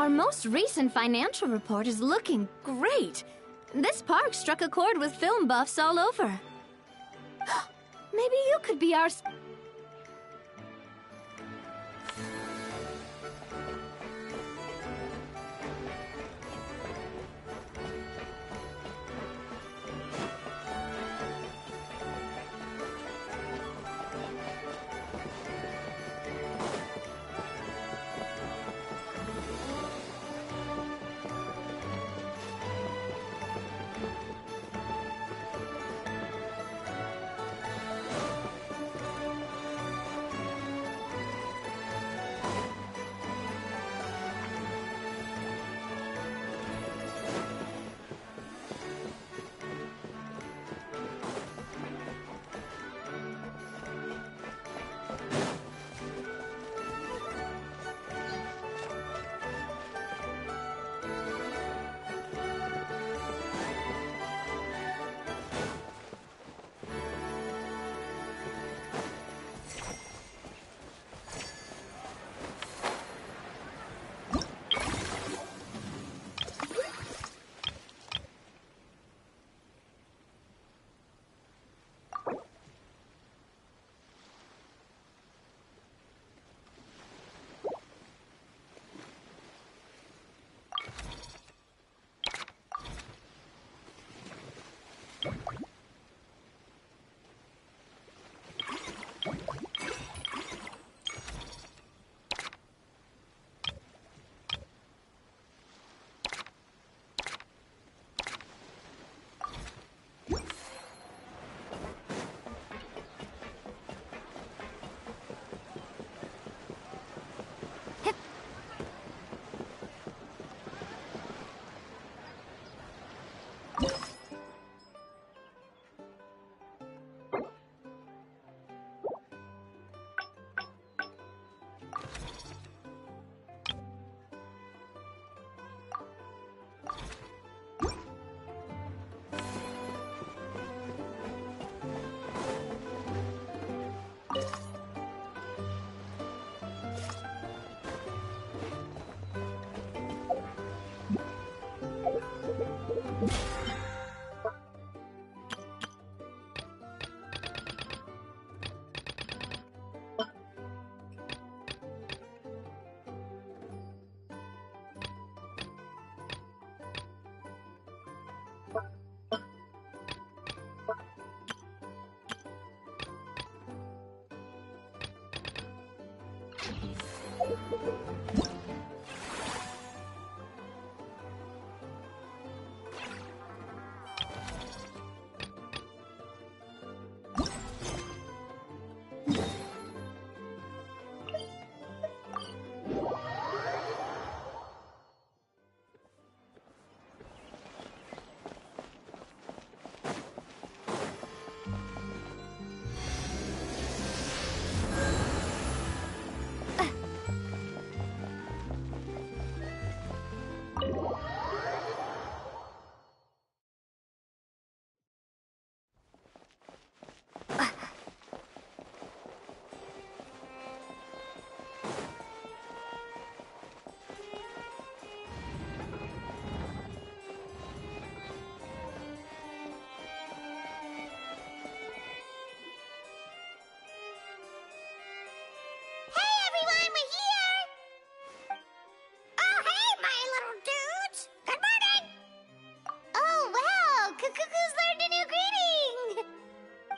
Our most recent financial report is looking great. This park struck a chord with film buffs all over. Maybe you could be our...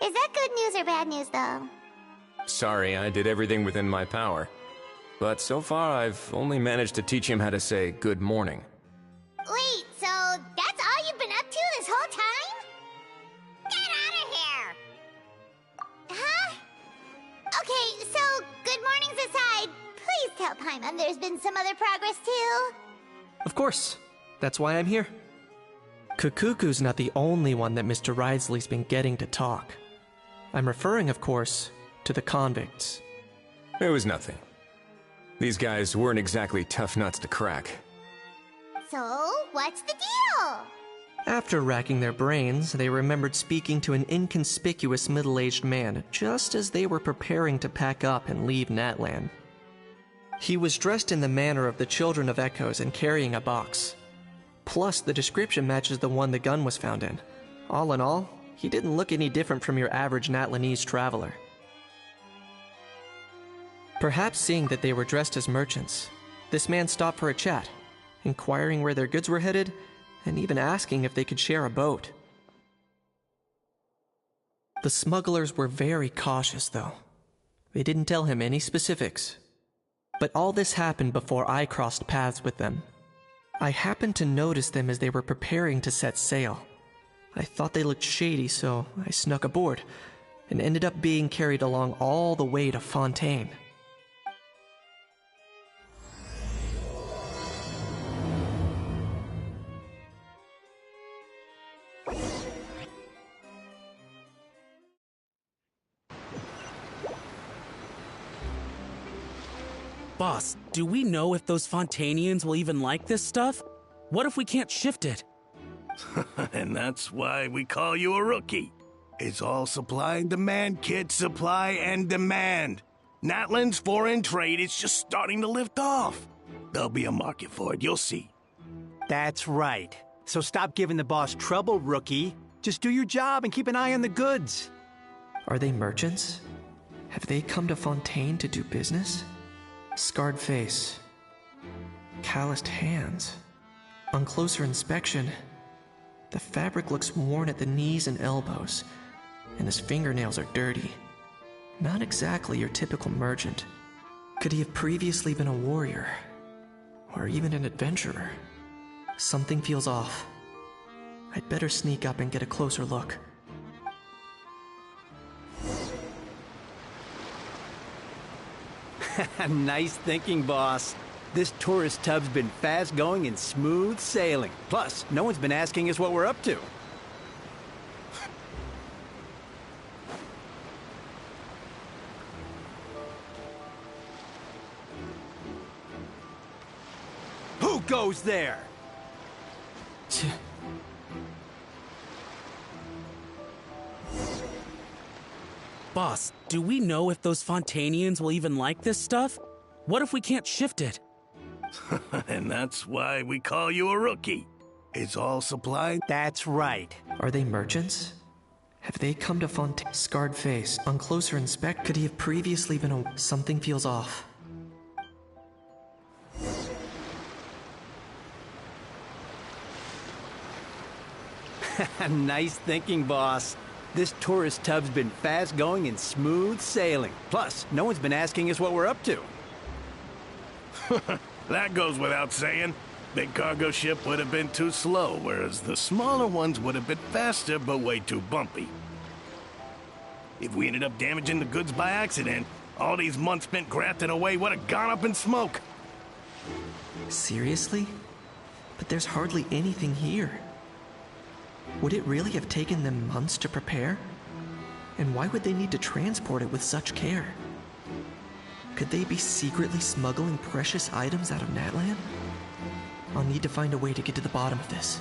Is that good news or bad news, though?
Sorry, I did everything within my power. But so far, I've only managed to teach him how to say good morning.
Wait, so that's all you've been up to this whole time? Get out of here! Huh? Okay, so good mornings aside, please tell Paimon there's been some other progress too.
Of course. That's why I'm here. Kukuku's not the only one that Mr. Ridesley's been getting to talk. I'm referring, of course, to the convicts.
It was nothing. These guys weren't exactly tough nuts to crack.
So, what's the deal?
After racking their brains, they remembered speaking to an inconspicuous middle-aged man just as they were preparing to pack up and leave Natlan. He was dressed in the manner of the Children of Echoes and carrying a box. Plus, the description matches the one the gun was found in. All in all, he didn't look any different from your average Natlanese traveler. Perhaps seeing that they were dressed as merchants, this man stopped for a chat, inquiring where their goods were headed, and even asking if they could share a boat. The smugglers were very cautious, though. They didn't tell him any specifics. But all this happened before I crossed paths with them. I happened to notice them as they were preparing to set sail. I thought they looked shady, so I snuck aboard, and ended up being carried along all the way to Fontaine.
Boss, do we know if those Fontainians will even like this stuff? What if we can't shift it?
And that's why we call you a rookie. It's all supply and demand, kid. Supply and demand. Natlan's foreign trade is just starting to lift off. There'll be a market for it, you'll see.
That's right. So stop giving the boss trouble, rookie. Just do your job and keep an eye on the goods.
Are they merchants? Have they come to Fontaine to do business? Scarred face. Calloused hands. On closer inspection, the fabric looks worn at the knees and elbows, and his fingernails are dirty. Not exactly your typical merchant. Could he have previously been a warrior? Or even an adventurer? Something feels off. I'd better sneak up and get a closer look.
Nice thinking, boss. This tourist tub's been fast-going and smooth sailing. Plus, no one's been asking us what we're up to. Who goes there?
Boss, do we know if those Fontainians will even like this stuff? What if we can't shift it?
And that's why we call you a rookie. It's all supply.
That's right.
Are they merchants? Have they come to Fontaine? Scarred face. On closer inspect, could he have previously been a... Something feels off.
Nice thinking, boss. This tourist tub's been fast-going and smooth sailing. Plus, no one's been asking us what we're up to.
That goes without saying. Big cargo ship would have been too slow, whereas the smaller ones would have been faster but way too bumpy. If we ended up damaging the goods by accident, all these months spent grafting away would have gone up in smoke.
Seriously? But there's hardly anything here. Would it really have taken them months to prepare? And why would they need to transport it with such care? Could they be secretly smuggling precious items out of Natlan? I'll need to find a way to get to the bottom of this.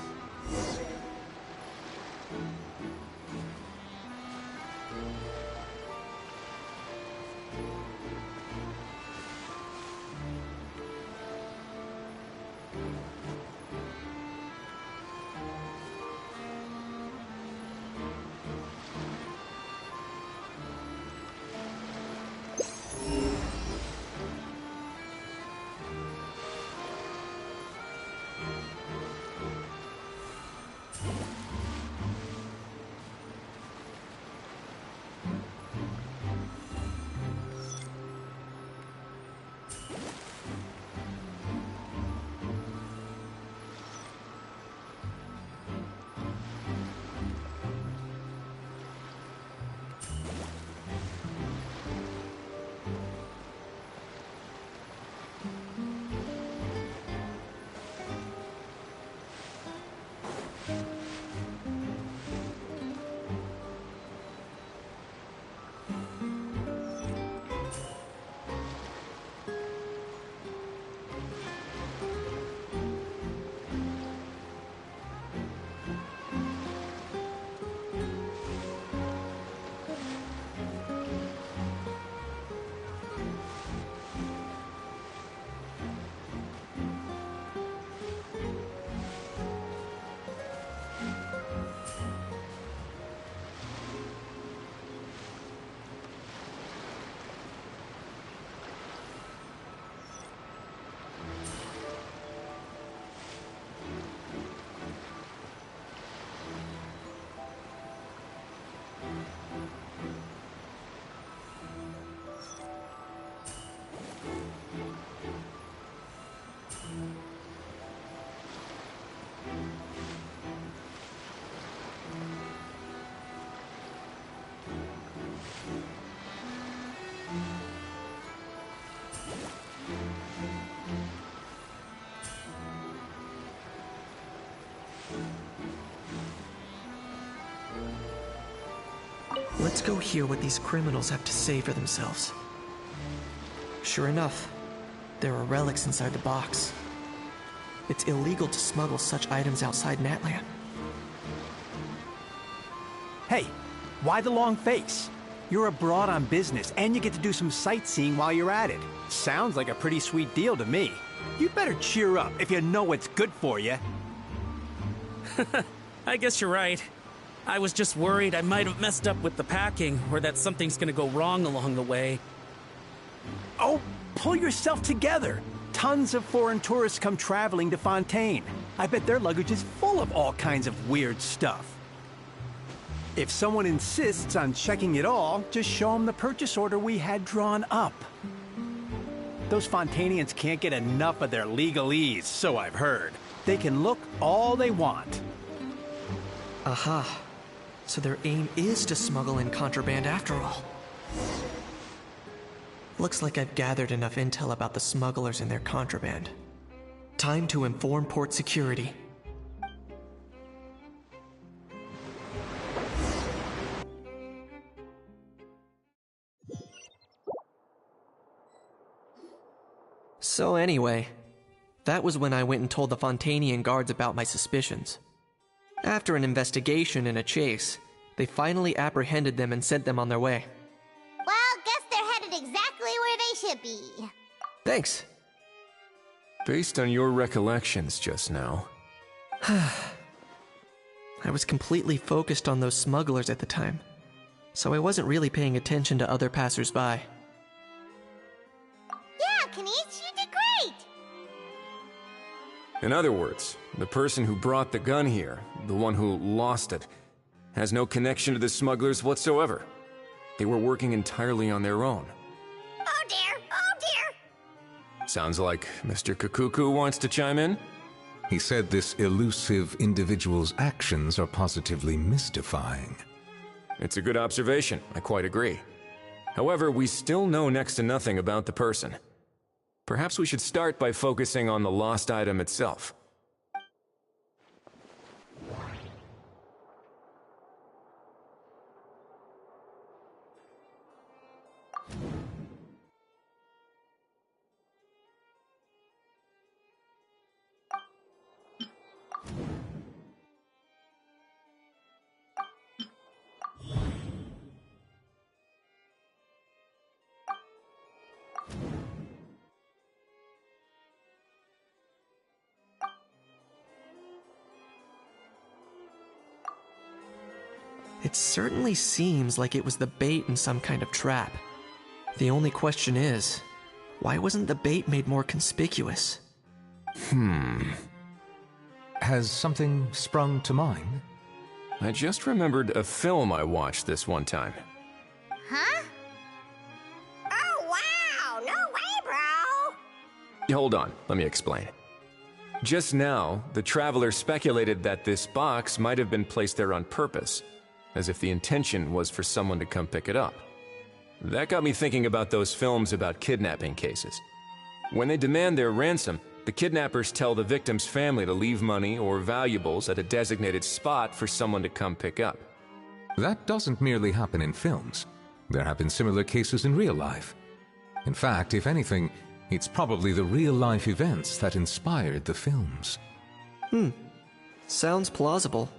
Let's go hear what these criminals have to say for themselves. Sure enough, there are relics inside the box. It's illegal to smuggle such items outside Natlan.
Hey, why the long face? You're abroad on business, and you get to do some sightseeing while you're at it. Sounds like a pretty sweet deal to me. You better cheer up if you know what's good for you.
I guess you're right. I was just worried I might have messed up with the packing, or that something's gonna go wrong along the way.
Oh, pull yourself together. Tons of foreign tourists come traveling to Fontaine. I bet their luggage is full of all kinds of weird stuff. If someone insists on checking it all, just show them the purchase order we had drawn up. Those Fontainians can't get enough of their legalese, so I've heard. They can look all they want.
Aha. So their aim is to smuggle in contraband after all. Looks like I've gathered enough intel about the smugglers and their contraband. Time to inform port security. So anyway, that was when I went and told the Fontainian guards about my suspicions. After an investigation and a chase, they finally apprehended them and sent them on their way.
Well, guess they're headed exactly where they should be.
Thanks.
Based on your recollections just now.
I was completely focused on those smugglers at the time, so I wasn't really paying attention to other passersby.
Yeah, Kanice, you did great!
In other words, the person who brought the gun here, the one who lost it, has no connection to the smugglers whatsoever. They were working entirely on their own.
Oh dear, oh dear!
Sounds like Mr. Kakuku wants to chime in?
He said this elusive individual's actions are positively mystifying.
It's a good observation, I quite agree. However, we still know next to nothing about the person. Perhaps we should start by focusing on the lost item itself.
It certainly seems like it was the bait in some kind of trap. The only question is, why wasn't the bait made more conspicuous?
Has something sprung to mind?
I just remembered a film I watched this one time.
Huh? Oh, wow! No way, bro!
Hold on, let me explain. Just now, the traveler speculated that this box might have been placed there on purpose, as if the intention was for someone to come pick it up. That got me thinking about those films about kidnapping cases. When they demand their ransom, the kidnappers tell the victim's family to leave money or valuables at a designated spot for someone to come pick up.
That doesn't merely happen in films. There have been similar cases in real life. In fact, if anything, it's probably the real-life events that inspired the films.
Sounds plausible.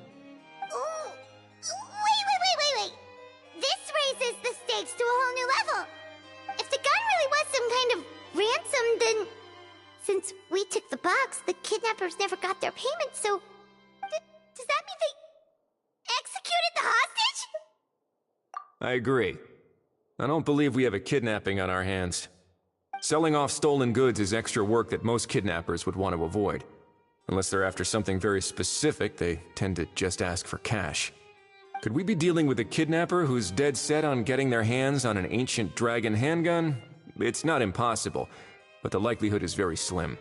Wait. This raises the stakes to a whole new level. If the gun really was some kind of ransom, then... Since we took the box, the kidnappers never got their payment, so... does that mean they executed the hostage?
I agree. I don't believe we have a kidnapping on our hands. Selling off stolen goods is extra work that most kidnappers would want to avoid. Unless they're after something very specific, they tend to just ask for cash. Could we be dealing with a kidnapper who's dead set on getting their hands on an ancient dragon handgun? It's not impossible, but the likelihood is very slim.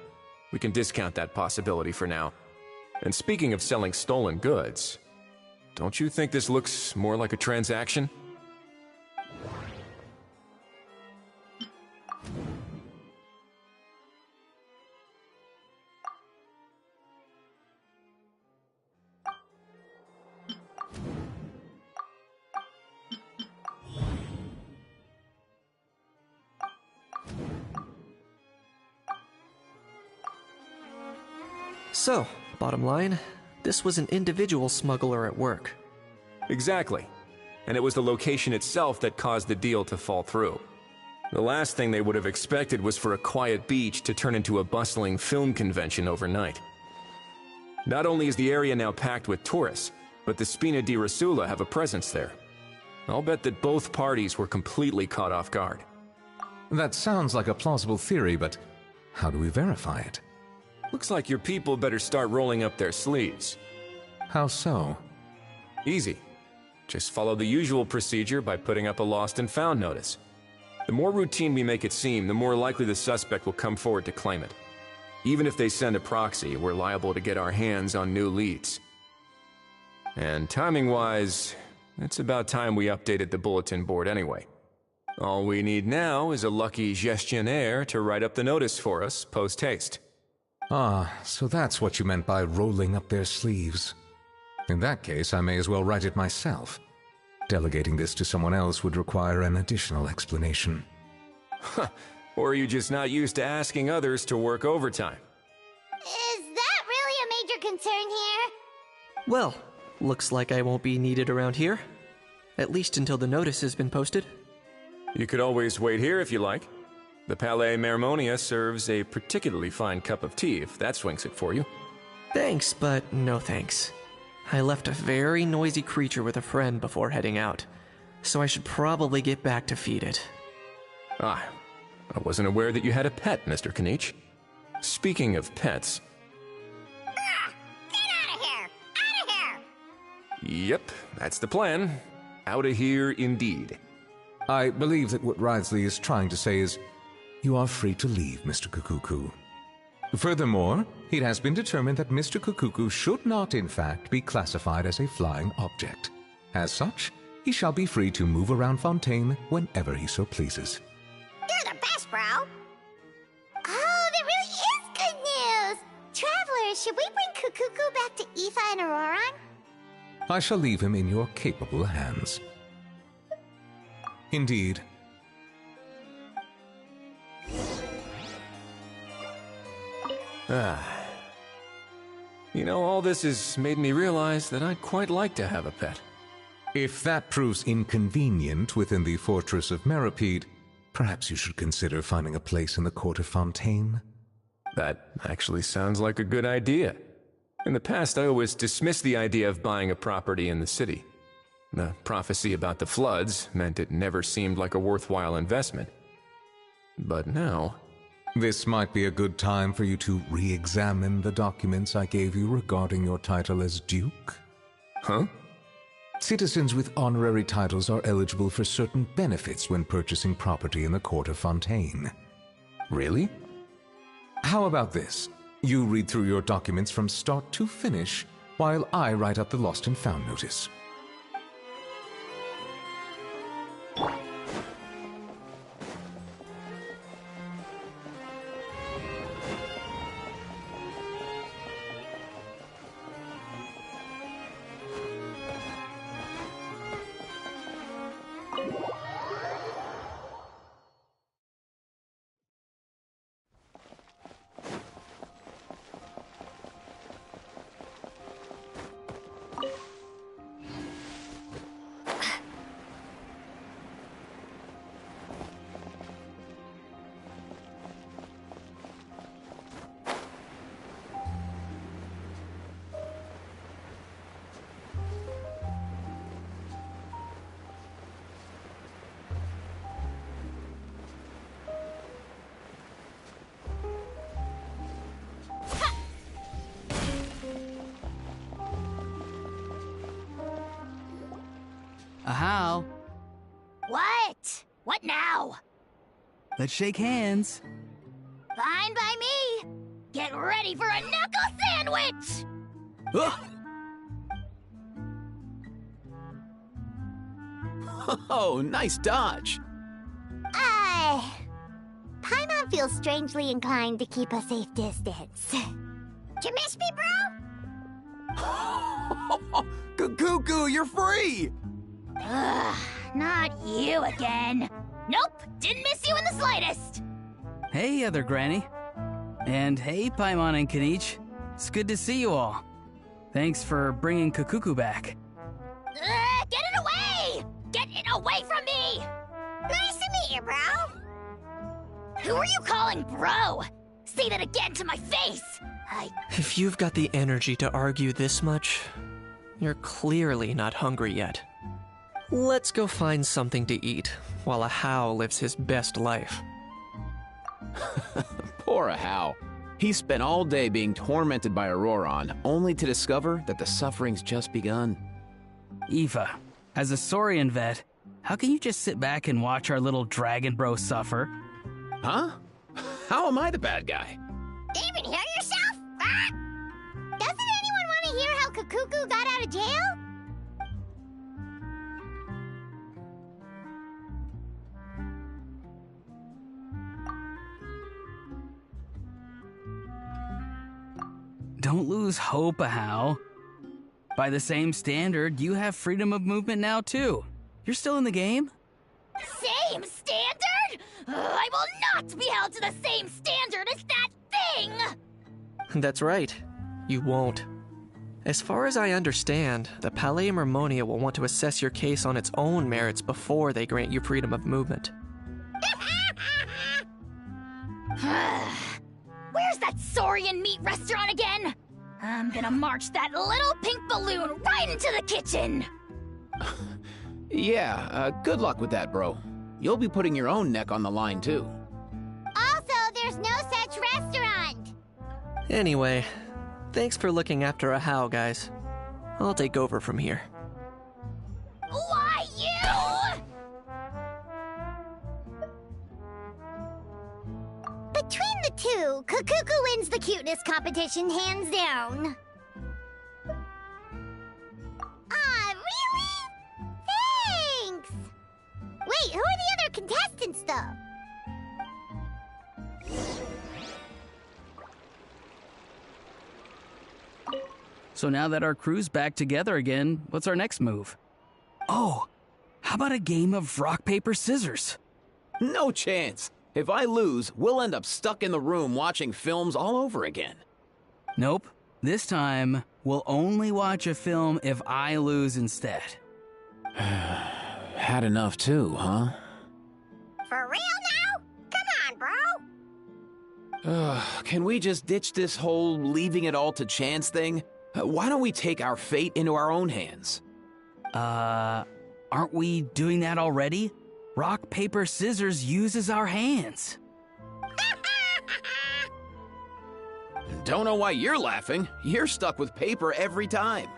We can discount that possibility for now. And speaking of selling stolen goods, don't you think this looks more like a transaction?
So, bottom line, this was an individual smuggler at work.
Exactly. And it was the location itself that caused the deal to fall through. The last thing they would have expected was for a quiet beach to turn into a bustling film convention overnight. Not only is the area now packed with tourists, but the Spina di Rosula have a presence there. I'll bet that both parties were completely caught off guard.
That sounds like a plausible theory, but how do we verify it?
Looks like your people better start rolling up their sleeves.
How so?
Easy. Just follow the usual procedure by putting up a lost and found notice. The more routine we make it seem, the more likely the suspect will come forward to claim it. Even if they send a proxy, we're liable to get our hands on new leads. And timing-wise, it's about time we updated the bulletin board anyway. All we need now is a lucky gestionnaire to write up the notice for us post-haste.
Ah, so that's what you meant by rolling up their sleeves. In that case, I may as well write it myself. Delegating this to someone else would require an additional explanation.
Huh. Or are you just not used to asking others to work overtime?
Is that really a major concern here?
Well, looks like I won't be needed around here. At least until the notice has been posted.
You could always wait here if you like. The Palais Mermonia serves a particularly fine cup of tea if that swings it for you.
Thanks, but no thanks. I left a very noisy creature with a friend before heading out, so I should probably get back to feed it.
Ah, I wasn't aware that you had a pet, Mr. Kanich. Speaking of pets...
Get out of here! Out of here!
Yep, that's the plan. Out of here indeed.
I believe that what Wriothesley is trying to say is, you are free to leave, Mr. Kukuku. Furthermore, it has been determined that Mr. Kukuku should not, in fact, be classified as a flying object. As such, he shall be free to move around Fontaine whenever he so pleases.
You're the best, bro! Oh, that really is good news! Travelers, should we bring Kukuku back to Aoife and Auroran?
I shall leave him in your capable hands. Indeed.
You know, all this has made me realize that I'd quite like to have a pet.
If that proves inconvenient within the fortress of Meripede, perhaps you should consider finding a place in the court of Fontaine.
That actually sounds like a good idea. In the past, I always dismissed the idea of buying a property in the city. The prophecy about the floods meant it never seemed like a worthwhile investment. But now...
This might be a good time for you to re-examine the documents I gave you regarding your title as Duke.
Huh?
Citizens with honorary titles are eligible for certain benefits when purchasing property in the court of Fontaine.
Really?
How about this? You read through your documents from start to finish, while I write up the lost and found notice.
How?
What? What now?
Let's shake hands.
Fine by me. Get ready for a knuckle sandwich!
Ugh. Oh, nice dodge.
Paimon feels strangely inclined to keep a safe distance. Did you miss me, bro?
Cuckoo, you're free!
Ugh, not you again. Nope, didn't miss you in the slightest.
Hey, other granny. And hey, Paimon and Kanich.
It's good to see you all. Thanks for bringing Kukuku back.
Get it away! Get it away from me!
Nice to meet you, bro.
Who are you calling bro? Say that again to my face!
If you've got the energy to argue this much, you're clearly not hungry yet. Let's go find something to eat while Ahau lives his best life.
Poor Ahau. He spent all day being tormented by Auroron, only to discover that the suffering's just begun.
Eva, as a Saurian vet, how can you just sit back and watch our little dragon bro suffer?
Huh? How am I the bad guy?
Even hear yourself? Ah! Doesn't anyone want to hear how Kukuku got out of jail?
Don't lose hope, Ahau. By the same standard, you have freedom of movement now, too. You're still in the game?
Same standard? I will not be held to the same standard as that thing!
That's right. You won't. As far as I understand, the Palais Mermonia will want to assess your case on its own merits before they grant you freedom of movement.
Where's that Saurian meat restaurant again? I'm gonna march that little pink balloon right into the kitchen!
Yeah, good luck with that, bro. You'll be putting your own neck on the line, too.
Also, there's no such restaurant.
Anyway, thanks for looking after Ahau, guys. I'll take over from here.
Why you?
Between the two, Kukuku wins the cuteness competition hands down. Ah, really? Thanks! Wait, who are the other contestants, though?
So now that our crew's back together again, what's our next move? Oh, how about a game of rock, paper, scissors?
No chance. If I lose, we'll end up stuck in the room watching films all over again.
Nope. This time, we'll only watch a film if I lose instead.
Had enough too, huh?
For real now? Come on, bro.
Can we just ditch this whole leaving it all to chance thing? Why don't we take our fate into our own hands?
Aren't we doing that already? Rock, paper, scissors uses our hands.
Don't know why you're laughing. You're stuck with paper every time.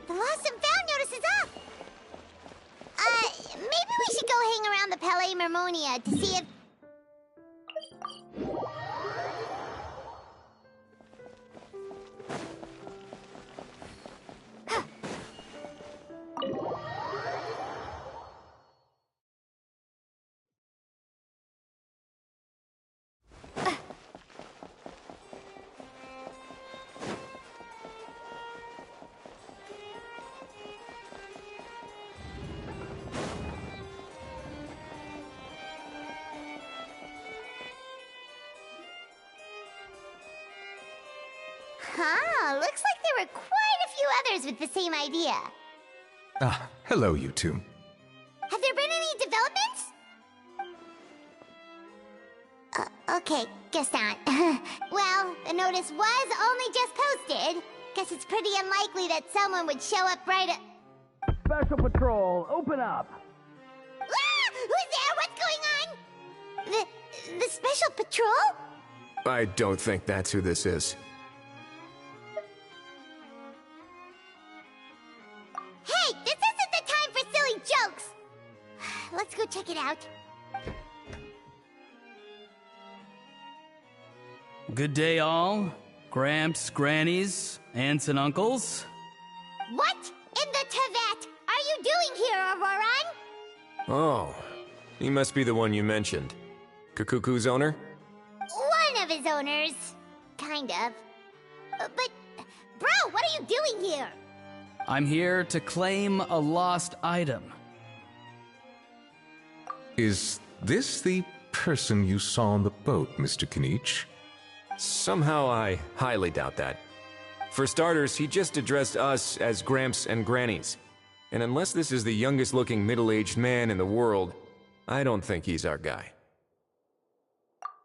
The lost and found notice is up! Maybe we should go hang around the Palais Mermonia to see if... Huh, looks like there were quite a few others with the same idea.
Ah, hello, you two.
Have there been any developments? Okay, guess not. Well, the notice was only just posted. Guess it's pretty unlikely that someone would show up right at...
Special Patrol, open up!
Ah! Who's there? What's going on? The Special Patrol?
I don't think that's who this is.
Hey, this isn't the time for silly jokes! Let's go check it out.
Good day, all. Gramps, grannies, aunts and uncles.
What in the Tevat are you doing here, Auroran?
Oh, he must be the one you mentioned. Kukuku's owner?
One of his owners. Kind of. But, bro, what are you doing here?
I'm here to claim a lost item.
Is this the person you saw on the boat, Mr. Kinich?
Somehow I highly doubt that. For starters, he just addressed us as Gramps and Grannies. And unless this is the youngest looking middle-aged man in the world, I don't think he's our guy.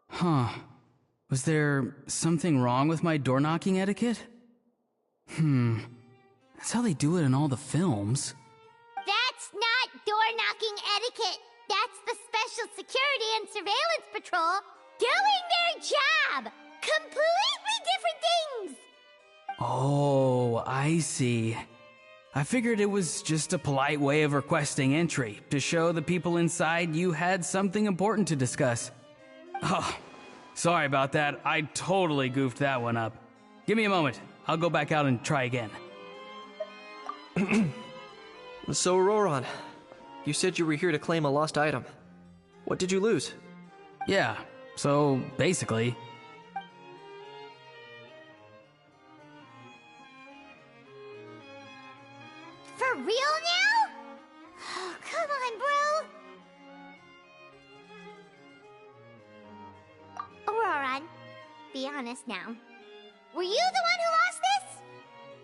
Huh. Was there something wrong with my door-knocking etiquette? That's how they do it in all the films.
That's not door-knocking etiquette. That's the Special Security and Surveillance Patrol doing their job! Completely different things!
Oh, I see. I figured it was just a polite way of requesting entry, to show the people inside you had something important to discuss. Oh, sorry about that. I totally goofed that one up. Give me a moment. I'll go back out and try again.
So, Auroran, you said you were here to claim a lost item. What did you lose?
Yeah, so basically...
For real now? Oh, come on, bro. Auroran, be honest now. Were you the one who lost this?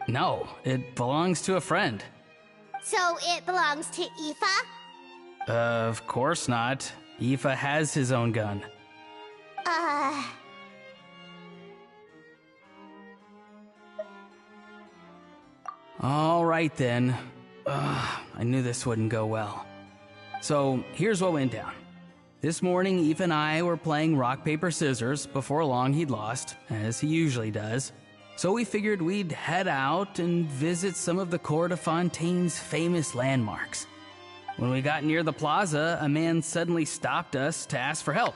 No, it belongs to a friend.
So it belongs to Aoife?
Of course not. Aoife has his own gun. All right then. I knew this wouldn't go well. So here's what went down. This morning, Aoife and I were playing rock, paper, scissors. Before long, he'd lost, as he usually does. So we figured we'd head out and visit some of the Cour de Fontaine's famous landmarks. When we got near the plaza, a man suddenly stopped us to ask for help.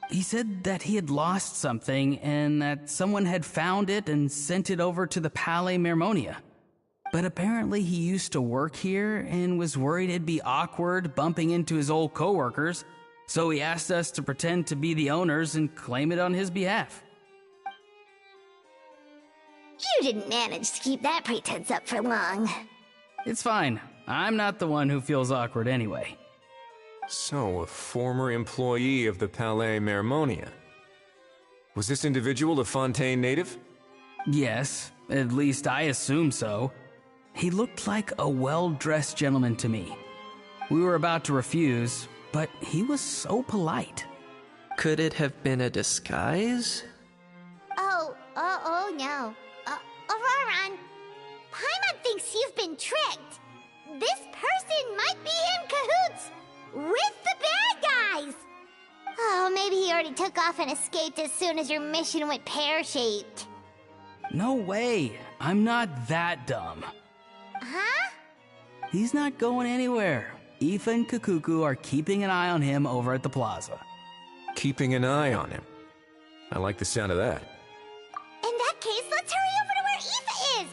He said that he had lost something and that someone had found it and sent it over to the Palais Mermonia. But apparently he used to work here and was worried it'd be awkward bumping into his old coworkers, so he asked us to pretend to be the owners and claim it on his behalf.
You didn't manage to keep that pretense up for long.
It's fine. I'm not the one who feels awkward anyway.
So, a former employee of the Palais Mermonia. Was this individual a Fontaine native?
Yes, at least I assume so. He looked like a well-dressed gentleman to me. We were about to refuse, but he was so polite.
Could it have been a disguise?
Oh no. Auroran, Paimon thinks you've been tricked. This person might be in cahoots with the bad guys. Oh, maybe he already took off and escaped as soon as your mission went pear-shaped.
No way. I'm not that dumb.
Huh?
He's not going anywhere. Aoife and Kukuku are keeping an eye on him over at the plaza.
Keeping an eye on him. I like the sound of that.
In that case, let's hurry over to where Aoife is.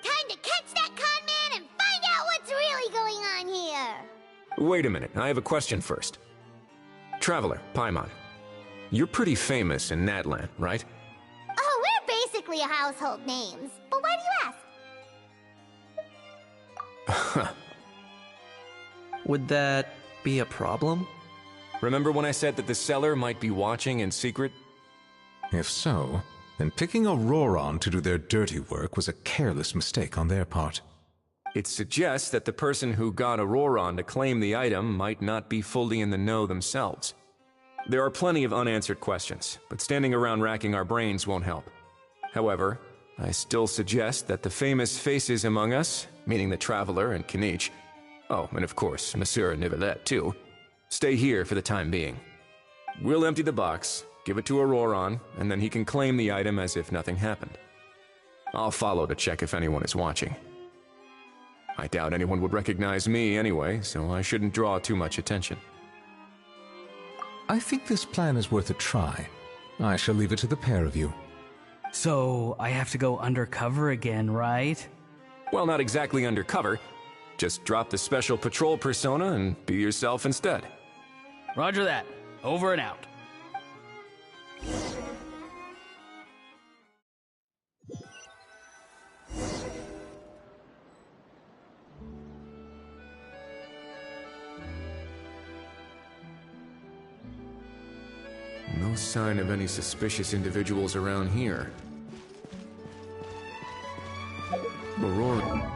Time to catch that con man and find out what's really going on here.
Wait a minute, I have a question first. Traveler, Paimon, you're pretty famous in Natlan, right?
Oh, we're basically household names. But why do you ask?
Would that be a problem?
Remember when I said that the seller might be watching in secret?
If so, then picking Auroran to do their dirty work was a careless mistake on their part.
It suggests that the person who got Auroran to claim the item might not be fully in the know themselves. There are plenty of unanswered questions, but standing around racking our brains won't help. However, I still suggest that the famous faces among us, meaning the Traveler and Kinich, oh, and of course, Monsieur Nivelet too, stay here for the time being. We'll empty the box, give it to Auroran, and then he can claim the item as if nothing happened. I'll follow to check if anyone is watching. I doubt anyone would recognize me anyway, so I shouldn't draw too much attention.
I think this plan is worth a try. I shall leave it to the pair of you.
So, I have to go undercover again, right?
Well, not exactly undercover. Just drop the special patrol persona and be yourself instead.
Roger that. Over and out.
No sign of any suspicious individuals around here. Aurora.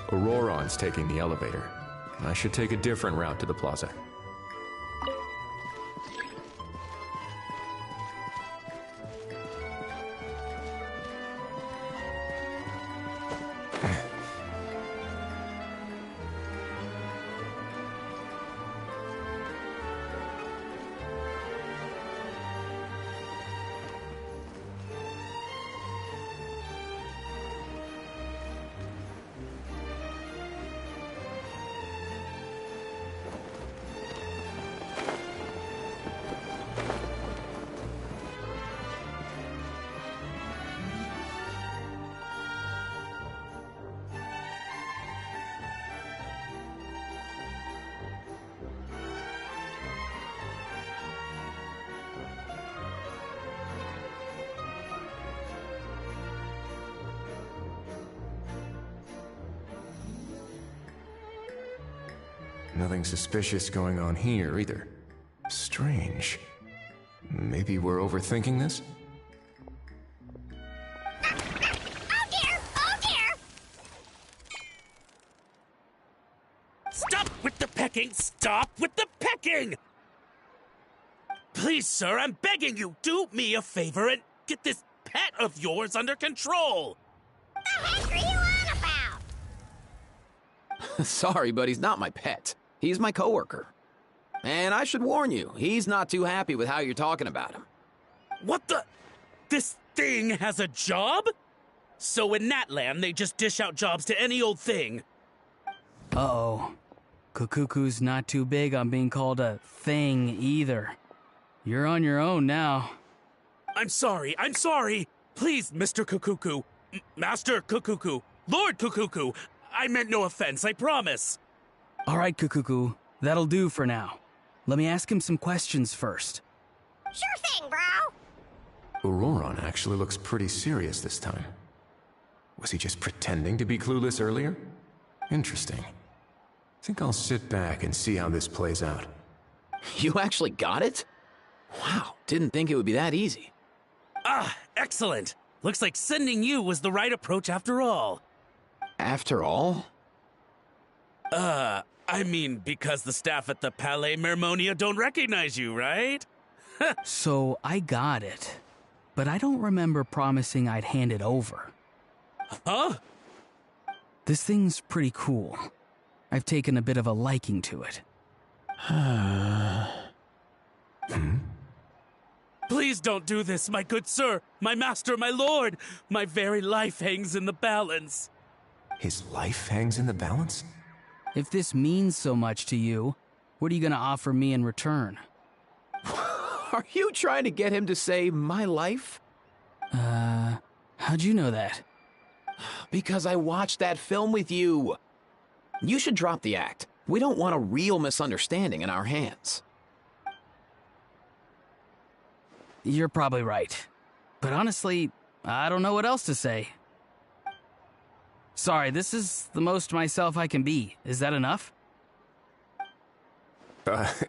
Auroron's taking the elevator. I should take a different route to the plaza. Nothing suspicious going on here, either. Strange. Maybe we're overthinking this?
Oh dear! Oh dear!
Stop with the pecking! Stop with the pecking! Please, sir, I'm begging you, do me a favor and get this pet of yours under control!
The heck are you on about?
Sorry, but he's not my pet. He's my coworker. And I should warn you, he's not too happy with how you're talking about him.
What the? This thing has a job? So in that land, they just dish out jobs to any old thing.
Uh-oh. Kukuku's not too big on being called a thing either. You're on your own now.
I'm sorry. Please, Mr. Kukuku. Master Kukuku. Lord Kukuku. I meant no offense, I promise.
All right, Kukuku. That'll do for now. Let me ask him some questions first.
Sure thing, bro.
Auroron actually looks pretty serious this time. Was he just pretending to be clueless earlier? Interesting. Think I'll sit back and see how this plays out.
You actually got it? Wow, didn't think it would be that easy.
Ah, excellent. Looks like sending you was the right approach after all.
After all?
I mean, because the staff at the Palais Mermonia don't recognize you, right?
So, I got it. But I don't remember promising I'd hand it over.
Huh?
This thing's pretty cool. I've taken a bit of a liking to it.
Please don't do this, my good sir, my master, my lord. My very life hangs in the balance.
His life hangs in the balance?
If this means so much to you, what are you gonna offer me in return?
Are you trying to get him to say my life?
How'd you know that?
Because I watched that film with you. You should drop the act. We don't want a real misunderstanding in our hands.
You're probably right. But honestly, I don't know what else to say. Sorry, this is the most myself I can be. Is that enough?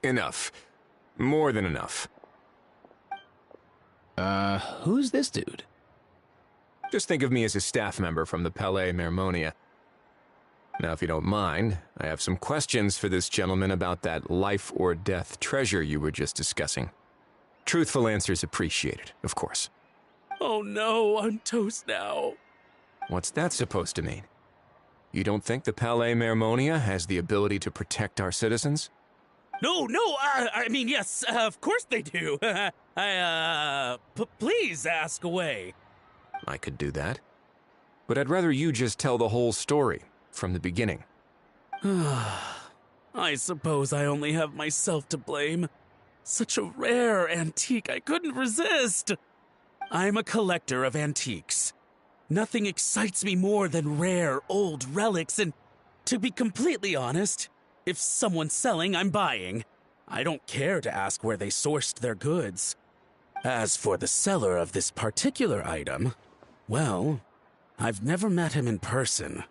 Enough. More than enough.
Who's this dude?
Just think of me as a staff member from the Palais Mermonia. Now, if you don't mind, I have some questions for this gentleman about that life or death treasure you were just discussing. Truthful answers appreciated, of course.
Oh no, I'm toast now.
What's that supposed to mean? You don't think the Palais Mermonia has the ability to protect our citizens?
No, I mean, yes, of course they do. Please ask away.
I could do that. But I'd rather you just tell the whole story, from the beginning.
I suppose I only have myself to blame. Such a rare antique, I couldn't resist. I'm a collector of antiques. Nothing excites me more than rare, old relics, and to be completely honest, if someone's selling, I'm buying. I don't care to ask where they sourced their goods. As for the seller of this particular item, well, I've never met him in person.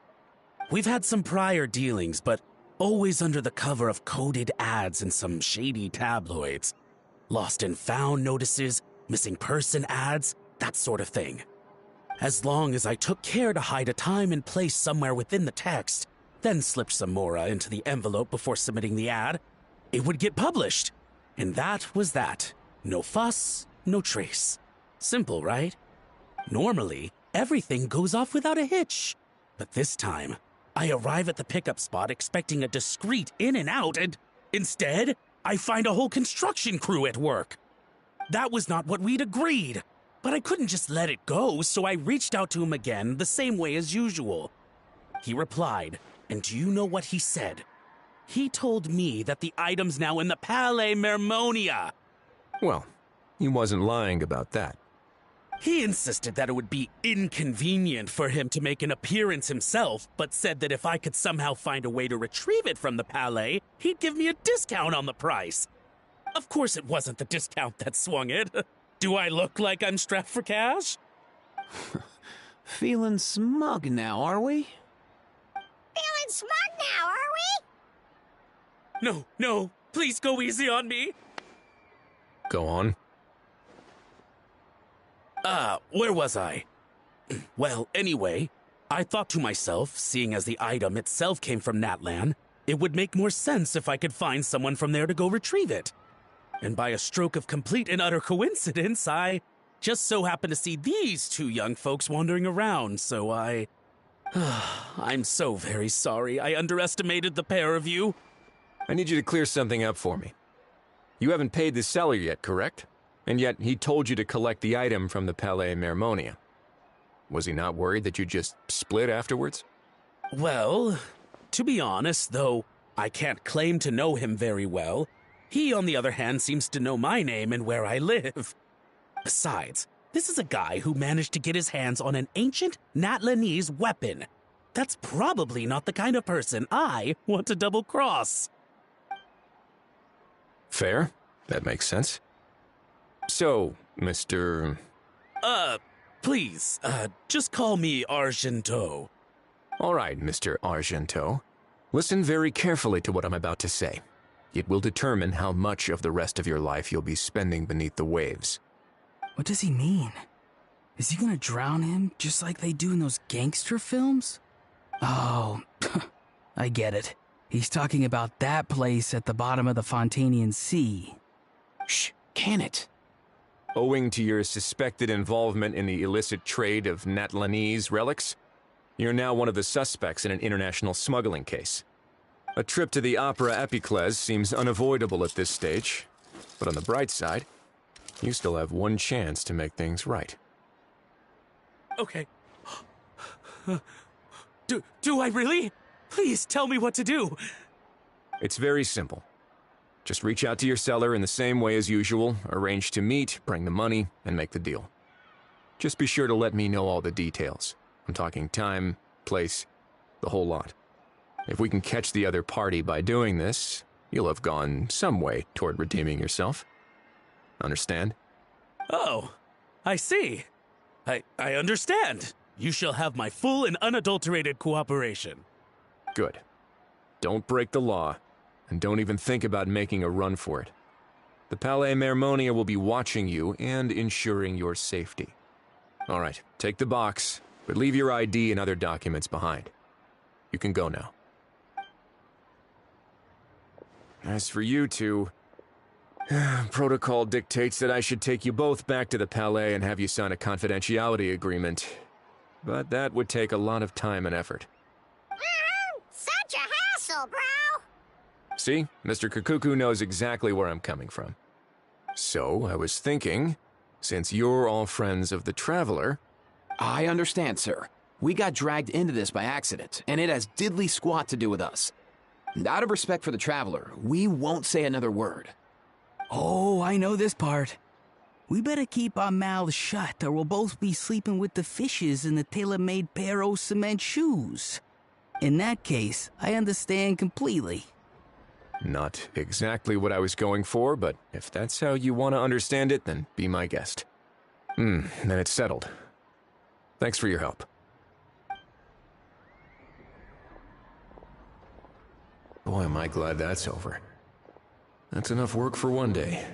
We've had some prior dealings, but always under the cover of coded ads in some shady tabloids. Lost and found notices, missing person ads, that sort of thing. As long as I took care to hide a time and place somewhere within the text, then slipped some mora into the envelope before submitting the ad, it would get published. And that was that. No fuss, no trace. Simple, right? Normally, everything goes off without a hitch. But this time, I arrive at the pickup spot expecting a discreet in and out, and instead, I find a whole construction crew at work. That was not what we'd agreed. But I couldn't just let it go, so I reached out to him again the same way as usual. He replied, and do you know what he said? He told me that the item's now in the Palais Mermonia.
Well, he wasn't lying about that.
He insisted that it would be inconvenient for him to make an appearance himself, but said that if I could somehow find a way to retrieve it from the Palais, he'd give me a discount on the price. Of course it wasn't the discount that swung it. Do I look like I'm strapped for cash?
Feeling smug now, are we?
Feeling smug now, are we?
No, please go easy on me.
Go on.
Where was I? Well, anyway, I thought to myself, seeing as the item itself came from Natlan, it would make more sense if I could find someone from there to go retrieve it. And by a stroke of complete and utter coincidence, I just so happened to see these two young folks wandering around, so I'm so very sorry I underestimated the pair of you.
I need you to clear something up for me. You haven't paid the seller yet, correct? And yet he told you to collect the item from the Palais Mermonia. Was he not worried that you just split afterwards?
Well, to be honest, though I can't claim to know him very well, he, on the other hand, seems to know my name and where I live. Besides, this is a guy who managed to get his hands on an ancient Natlanese weapon. That's probably not the kind of person I want to double-cross.
Fair. That makes sense. So, Mr.
Please, just call me Argento.
All right, Mr. Argento. Listen very carefully to what I'm about to say. It will determine how much of the rest of your life you'll be spending beneath the waves.
What does he mean? Is he gonna drown him just like they do in those gangster films? Oh, I get it. He's talking about that place at the bottom of the Fontanian Sea.
Shh, can it?
Owing to your suspected involvement in the illicit trade of Natlanese relics, you're now one of the suspects in an international smuggling case. A trip to the Opera Epiclese seems unavoidable at this stage, but on the bright side, you still have one chance to make things right.
Okay. Do I really? Please tell me what to do.
It's very simple. Just reach out to your seller in the same way as usual, arrange to meet, bring the money, and make the deal. Just be sure to let me know all the details. I'm talking time, place, the whole lot. If we can catch the other party by doing this, you'll have gone some way toward redeeming yourself. Understand?
Oh, I see. I understand. You shall have my full and unadulterated cooperation.
Good. Don't break the law, and don't even think about making a run for it. The Palais Mermonia will be watching you and ensuring your safety. All right, take the box, but leave your ID and other documents behind. You can go now. As for you two, Protocol dictates that I should take you both back to the Palais and have you sign a confidentiality agreement. But that would take a lot of time and effort.
Such a hassle, bro!
See? Mr. Kukuku knows exactly where I'm coming from. So, I was thinking, since you're all friends of the Traveler...
I understand, sir. We got dragged into this by accident, and it has diddly squat to do with us. And out of respect for the Traveler, we won't say another word.
Oh, I know this part. We better keep our mouths shut, or we'll both be sleeping with the fishes in the tailor-made pair of cement shoes. In that case, I understand completely.
Not exactly what I was going for, but if that's how you want to understand it, then be my guest. Then it's settled. Thanks for your help. Boy, am I glad that's over. That's enough work for one day.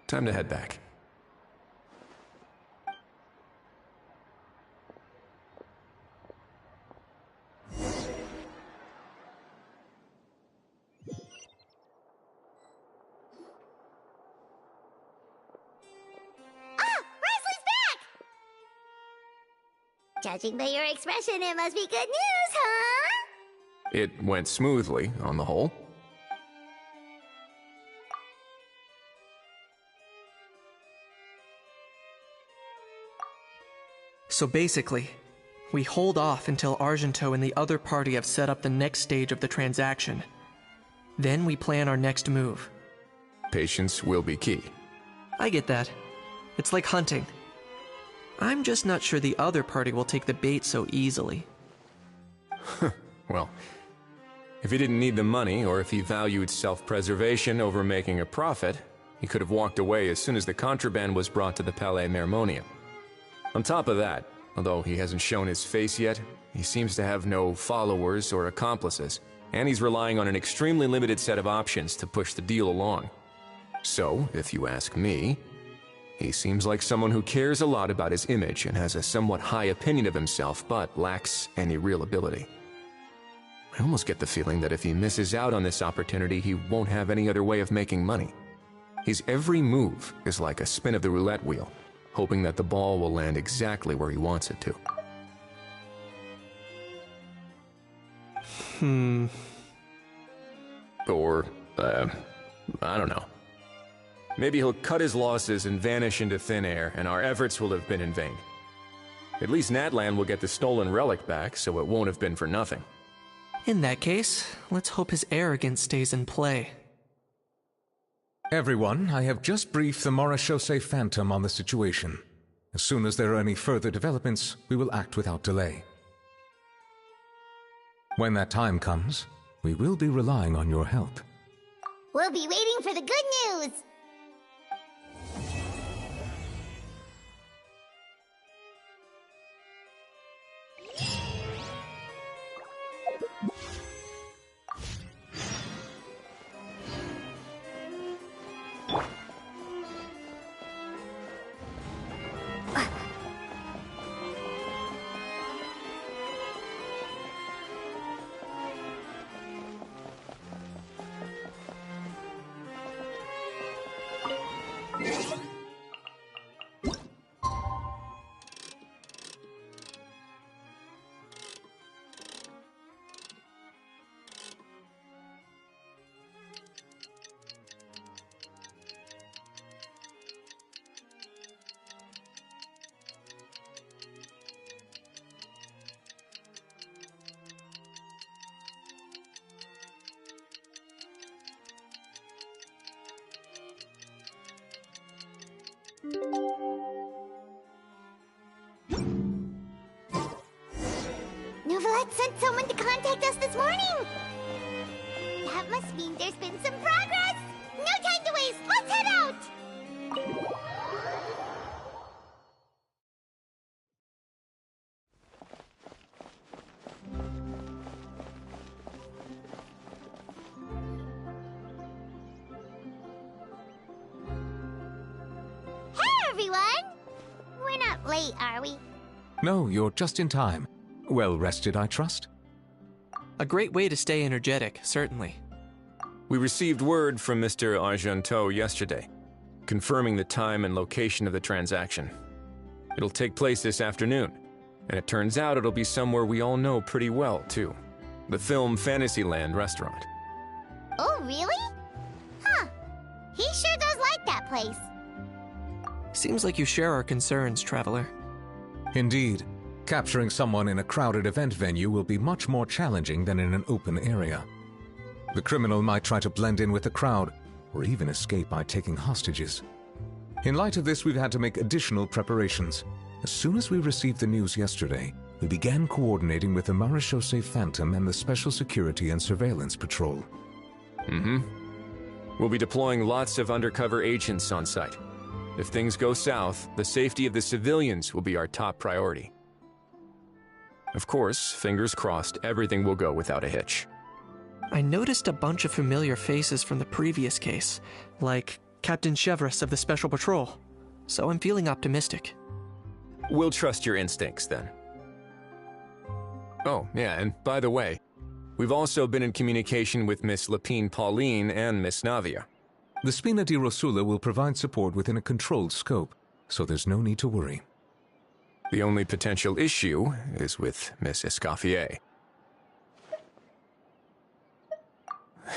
Time to head back.
Judging by your expression, it must be good news, huh?
It went smoothly, on the whole.
So basically, we hold off until Argento and the other party have set up the next stage of the transaction. Then we plan our next move.
Patience will be key.
I get that. It's like hunting. I'm just not sure the other party will take the bait so easily.
Well, if he didn't need the money, or if he valued self-preservation over making a profit, he could have walked away as soon as the contraband was brought to the Palais Mermonium. On top of that, although he hasn't shown his face yet, he seems to have no followers or accomplices, and he's relying on an extremely limited set of options to push the deal along. So, if you ask me, he seems like someone who cares a lot about his image and has a somewhat high opinion of himself, but lacks any real ability. I almost get the feeling that if he misses out on this opportunity, he won't have any other way of making money. His every move is like a spin of the roulette wheel, hoping that the ball will land exactly where he wants it to. Or, I don't know. Maybe he'll cut his losses and vanish into thin air, and our efforts will have been in vain. At least Natlan will get the stolen relic back, so it won't have been for nothing.
In that case, let's hope his arrogance stays in play.
Everyone, I have just briefed the Morishose Phantom on the situation. As soon as there are any further developments, we will act without delay. When that time comes, we will be relying on your help.
We'll be waiting for the good news! Novelette sent someone to contact us this morning! That must mean there's been some progress! No time to waste! Let's head out! Hey, everyone! We're not late, are we?
No, you're just in time. Well rested, I trust?
A great way to stay energetic, certainly.
We received word from Mr. Argenteau yesterday, confirming the time and location of the transaction. It'll take place this afternoon, and it turns out it'll be somewhere we all know pretty well, too. The Film Fantasyland restaurant.
Oh, really? Huh. He sure does like that place.
Seems like you share our concerns, Traveler.
Indeed. Capturing someone in a crowded event venue will be much more challenging than in an open area. The criminal might try to blend in with the crowd, or even escape by taking hostages. In light of this, we've had to make additional preparations. As soon as we received the news yesterday, we began coordinating with the Marechaussee Phantom and the Special Security and Surveillance Patrol.
We'll be deploying lots of undercover agents on site. If things go south, the safety of the civilians will be our top priority. Of course, fingers crossed, everything will go without a hitch.
I noticed a bunch of familiar faces from the previous case, like Captain Chevres of the Special Patrol, so I'm feeling optimistic.
We'll trust your instincts, then. Oh, yeah, and by the way, we've also been in communication with Miss Lapine Pauline and Miss Navia.
The Spina di Rosula will provide support within a controlled scope, so there's no need to worry.
The only potential issue is with Miss Escoffier.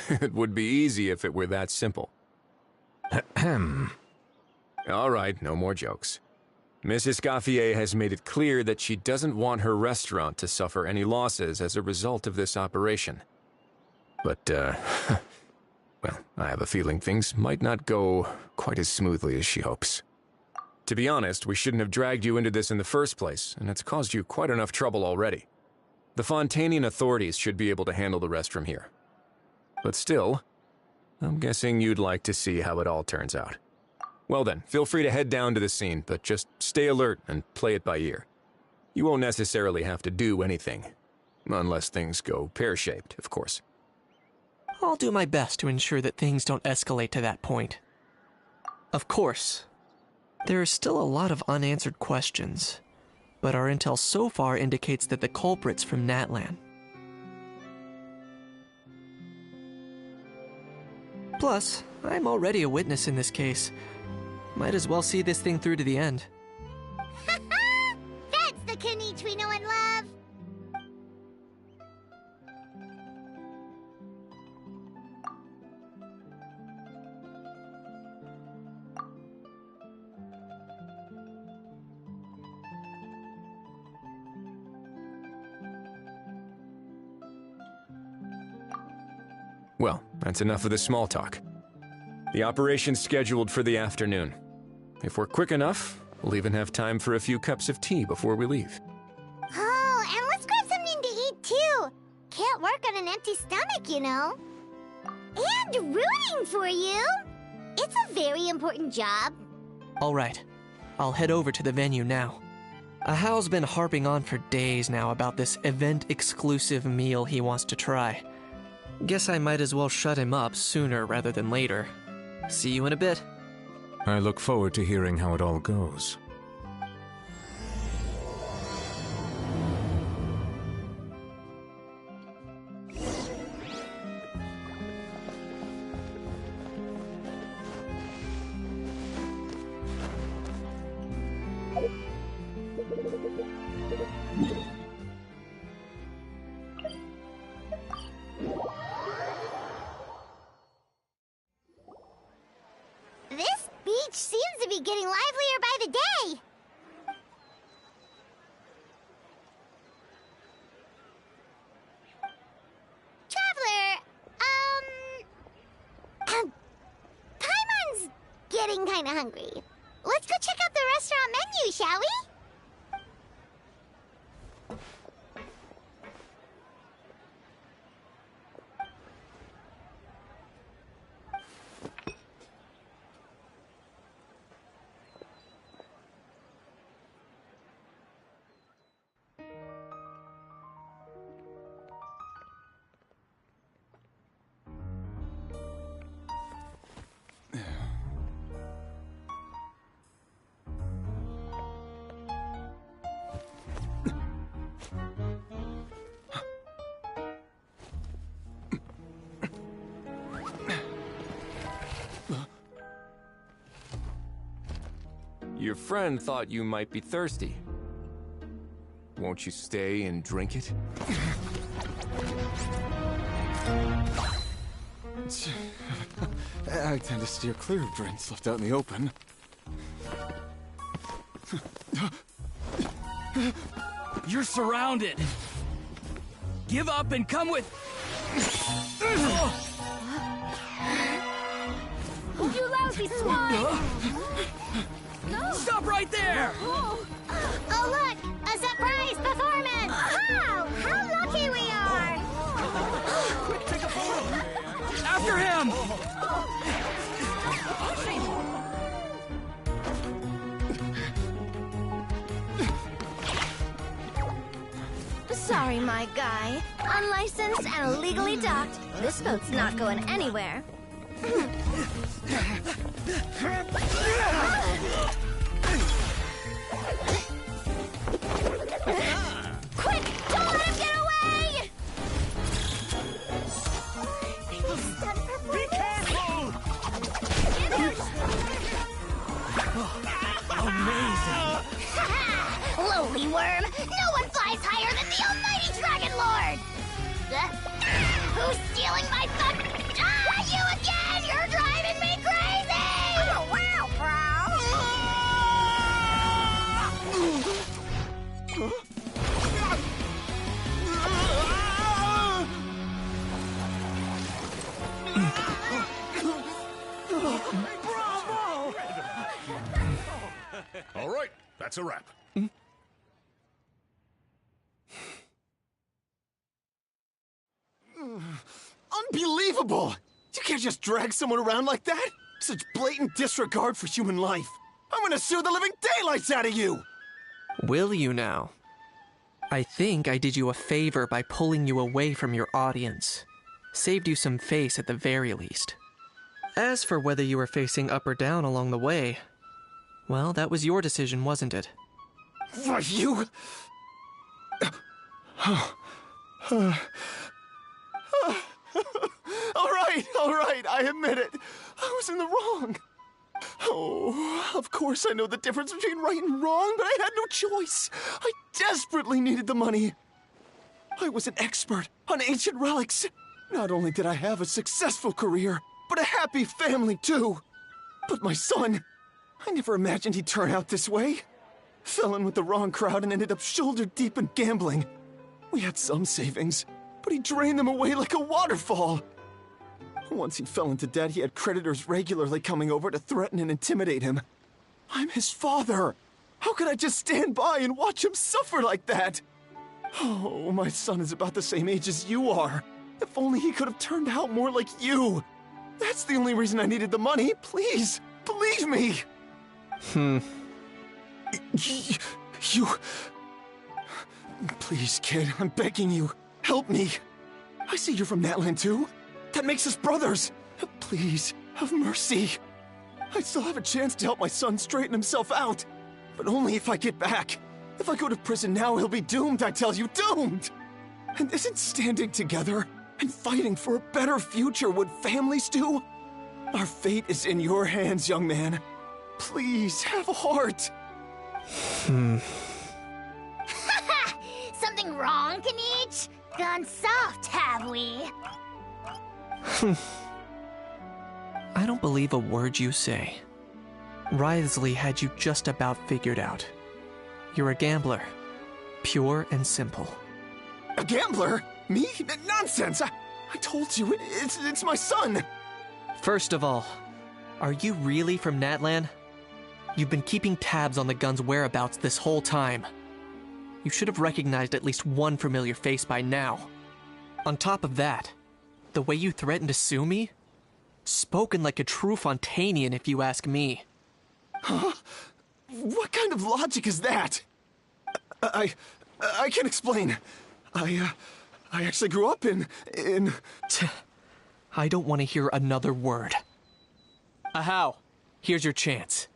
It would be easy if it were that simple. All right, no more jokes. Miss Escoffier has made it clear that she doesn't want her restaurant to suffer any losses as a result of this operation. But, well, I have a feeling things might not go quite as smoothly as she hopes. To be honest, we shouldn't have dragged you into this in the first place, and it's caused you quite enough trouble already. The Fontainian authorities should be able to handle the rest from here. But still, I'm guessing you'd like to see how it all turns out. Well then, feel free to head down to the scene, but just stay alert and play it by ear. You won't necessarily have to do anything, unless things go pear-shaped, of course.
I'll do my best to ensure that things don't escalate to that point. Of course, there are still a lot of unanswered questions, but our intel so far indicates that the culprit's from Natlan. Plus, I'm already a witness in this case. Might as well see this thing through to the end.
That's the Kanichi we know and love!
Well, that's enough of the small talk. The operation's scheduled for the afternoon. If we're quick enough, we'll even have time for a few cups of tea before we leave.
Oh, and let's grab something to eat too! Can't work on an empty stomach, you know. And rooting for you! It's a very important job.
Alright, I'll head over to the venue now. Ahao's been harping on for days now about this event-exclusive meal he wants to try. Guess I might as well shut him up sooner rather than later. See you in a bit.
I look forward to hearing how it all goes.
This beach seems to be getting livelier by the day. Traveler, Paimon's getting kinda hungry. Let's go check out the restaurant menu, shall we?
Your friend thought you might be thirsty. Won't you stay and drink it?
I tend to steer clear of drinks left out in the open.
You're surrounded. Give up and come with...
You lousy swine!
Stop right there!
Oh, look! A surprise performance! Wow! How lucky we are!
Quick, take a photo! After him!
Sorry, my guy. Unlicensed and illegally docked. This boat's not going anywhere.
Quick! Don't let him get away!
Be careful!
Amazing!
Lowly worm! No one flies higher than the almighty Dragon Lord! Who's stealing my fun? Ah, you again! You're driving me crazy! Oh, wow,
Bravo!
All right, that's a wrap.
Unbelievable! You can't just drag someone around like that! Such blatant disregard for human life! I'm gonna sue the living daylights out of you!
Will you now? I think I did you a favor by pulling you away from your audience. Saved you some face at the very least. As for whether you were facing up or down along the way, well, that was your decision, wasn't it?
Why, you... All right, I admit it. I was in the wrong. Oh, of course I know the difference between right and wrong, but I had no choice. I desperately needed the money. I was an expert on ancient relics. Not only did I have a successful career, but a happy family too. But my son, I never imagined he'd turn out this way. Fell in with the wrong crowd and ended up shoulder deep in gambling. We had some savings, but he drained them away like a waterfall. Once he fell into debt, he had creditors regularly coming over to threaten and intimidate him. I'm his father. How could I just stand by and watch him suffer like that? Oh, my son is about the same age as you are. If only he could have turned out more like you. That's the only reason I needed the money. Please, believe me. You... Please, kid, I'm begging you. Help me. I see you're from Natland too. That makes us brothers. Please, have mercy. I still have a chance to help my son straighten himself out. But only if I get back. If I go to prison now, he'll be doomed, I tell you, doomed! And isn't standing together and fighting for a better future what families do? Our fate is in your hands, young man. Please, have a heart.
Something wrong, Kanich? Gone soft, have we?
I don't believe a word you say. Wriothesley had you just about figured out. You're a gambler. Pure and simple.
A gambler? Me? Nonsense! I told you, it's my son!
First of all, are you really from Natland? You've been keeping tabs on the gun's whereabouts this whole time. You should have recognized at least one familiar face by now. On top of that, the way you threatened to sue me? Spoken like a true Fontanian, if you ask me.
Huh? What kind of logic is that? I can explain. I actually grew up in...
I don't want to hear another word. Ahau, here's your chance.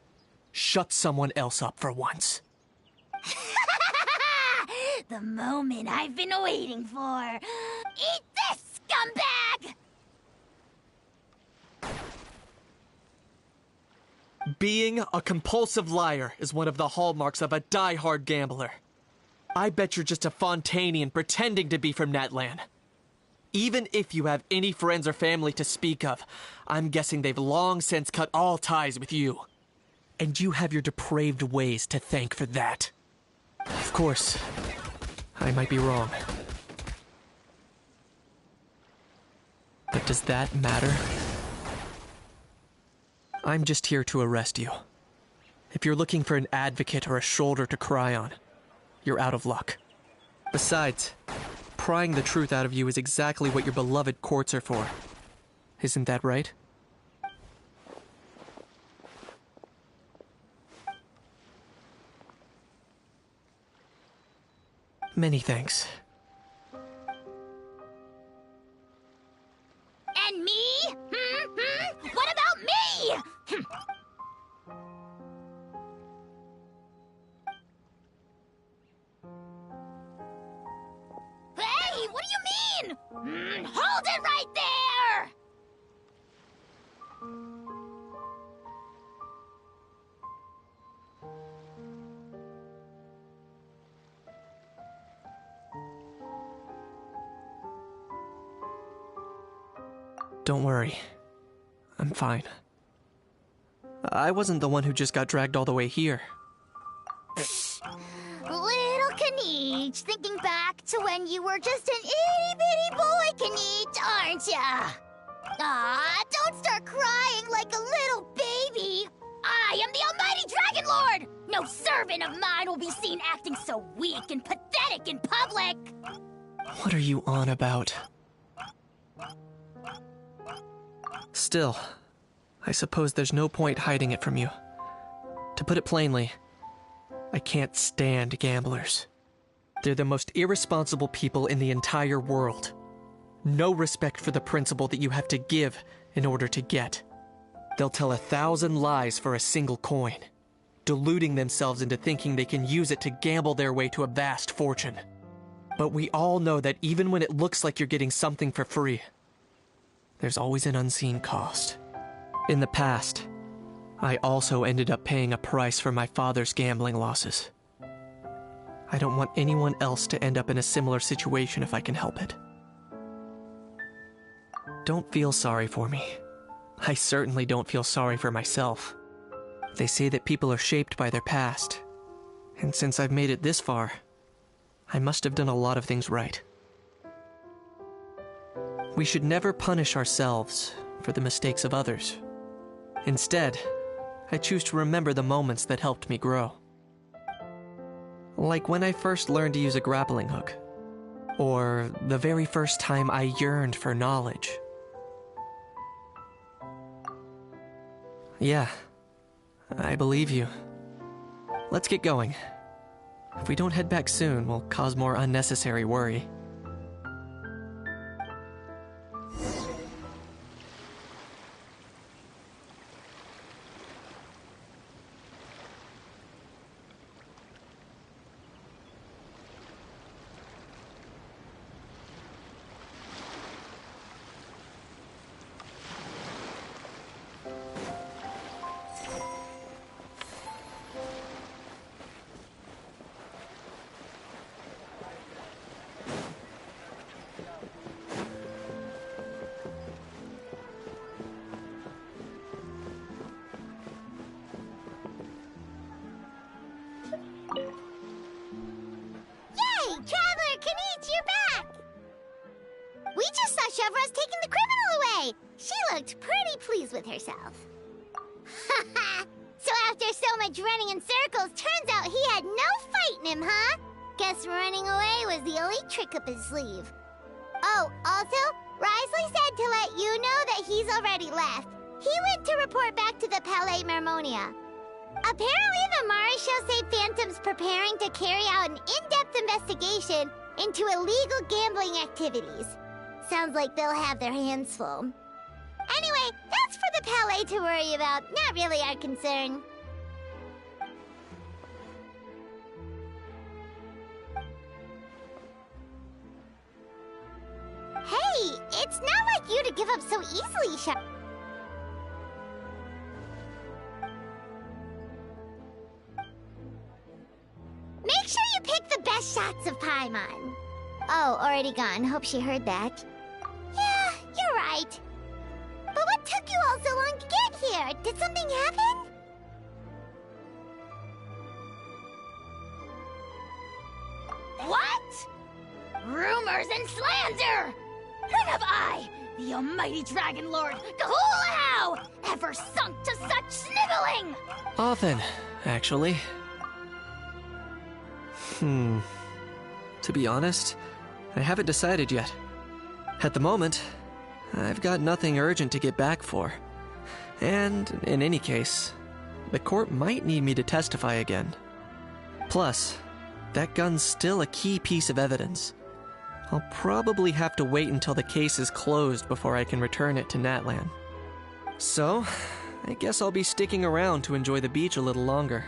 Shut someone else up for once.
The moment I've been waiting for. Eat this, scumbag!
Being a compulsive liar is one of the hallmarks of a die-hard gambler. I bet you're just a Fontainian pretending to be from Natlan. Even if you have any friends or family to speak of, I'm guessing they've long since cut all ties with you. And you have your depraved ways to thank for that. Of course, I might be wrong. But does that matter? I'm just here to arrest you. If you're looking for an advocate or a shoulder to cry on, you're out of luck. Besides, prying the truth out of you is exactly what your beloved courts are for. Isn't that right? Many thanks.
And me? What about me? Hey, what do you mean? Hold it right there!
Don't worry. I'm fine. I wasn't the one who just got dragged all the way here.
Little Knight, thinking back to when you were just an itty-bitty boy, Knight, aren't ya? Ah, don't start crying like a little baby. I am the Almighty Dragon Lord! No servant of mine will be seen acting so weak and pathetic in public!
What are you on about? Still, I suppose there's no point hiding it from you. To put it plainly, I can't stand gamblers. They're the most irresponsible people in the entire world. No respect for the principle that you have to give in order to get. They'll tell 1,000 lies for a single coin, deluding themselves into thinking they can use it to gamble their way to a vast fortune. But we all know that even when it looks like you're getting something for free, there's always an unseen cost. In the past, I also ended up paying a price for my father's gambling losses. I don't want anyone else to end up in a similar situation if I can help it. Don't feel sorry for me. I certainly don't feel sorry for myself. They say that people are shaped by their past, and since I've made it this far, I must have done a lot of things right. We should never punish ourselves for the mistakes of others. Instead, I choose to remember the moments that helped me grow. Like when I first learned to use a grappling hook, or the very first time I yearned for knowledge. Yeah, I believe you. Let's get going. If we don't head back soon, we'll cause more unnecessary worry.
Traveler, Knight, you're back! We just saw Chevro's taking the criminal away! She looked pretty pleased with herself. Haha! So after so much running in circles, turns out he had no fight in him, huh? Guess running away was the only trick up his sleeve. Oh, also, Risley said to let you know that he's already left. He went to report back to the Palais Mermonia. Apparently, the Maréchaux say Phantom's preparing to carry out an in-depth investigation into illegal gambling activities. Sounds like they'll have their hands full. Anyway, that's for the Palais to worry about, not really our concern. Hey, it's not like you to give up so easily, shots of Paimon. Oh, already gone. Hope she heard that. Yeah, you're right. But what took you all so long to get here? Did something happen?
What? Rumors and slander! When have I, the almighty Dragon Lord, Kahulahau, ever sunk to such sniveling?
Often, actually. To be honest, I haven't decided yet. At the moment, I've got nothing urgent to get back for. And, in any case, the court might need me to testify again. Plus, that gun's still a key piece of evidence. I'll probably have to wait until the case is closed before I can return it to Natlan. So, I guess I'll be sticking around to enjoy the beach a little longer.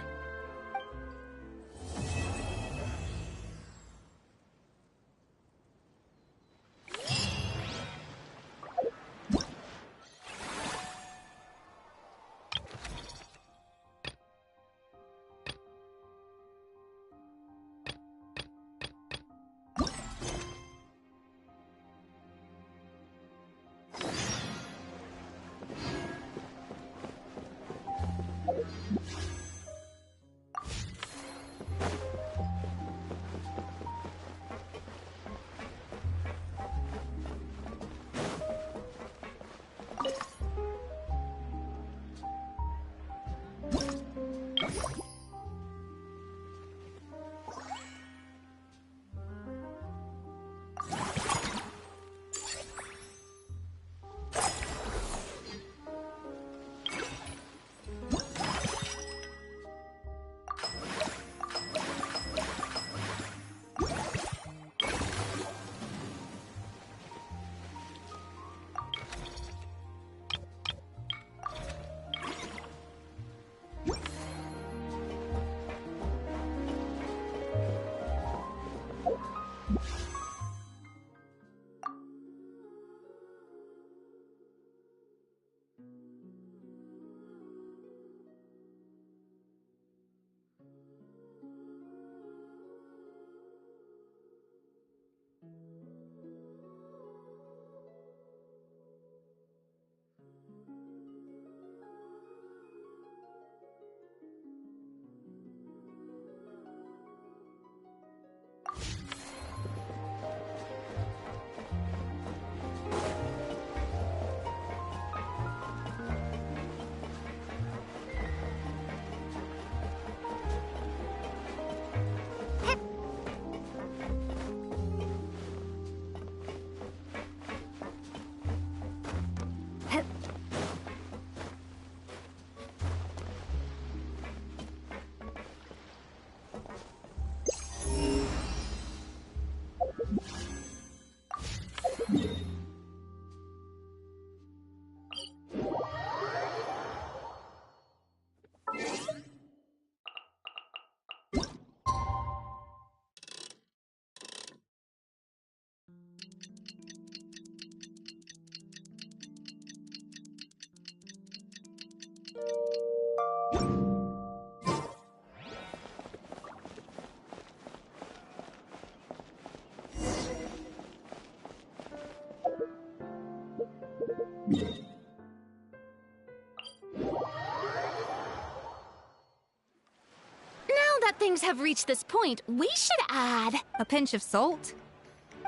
Things have reached this point, we should add
a pinch of salt,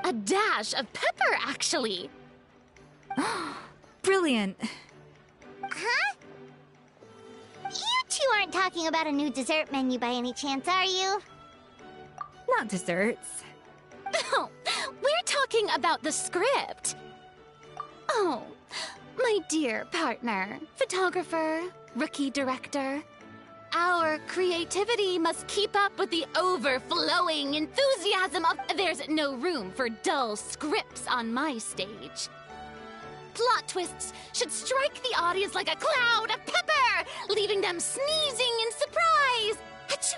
a dash of pepper, actually.
Brilliant.
Huh? You two aren't talking about a new dessert menu by any chance, are you?
Not desserts.
No, we're talking about the script. Oh, my dear partner, photographer, rookie director. Our creativity must keep up with the overflowing enthusiasm of... There's no room for dull scripts on my stage. Plot twists should strike the audience like a cloud of pepper, leaving them sneezing in surprise. Achoo!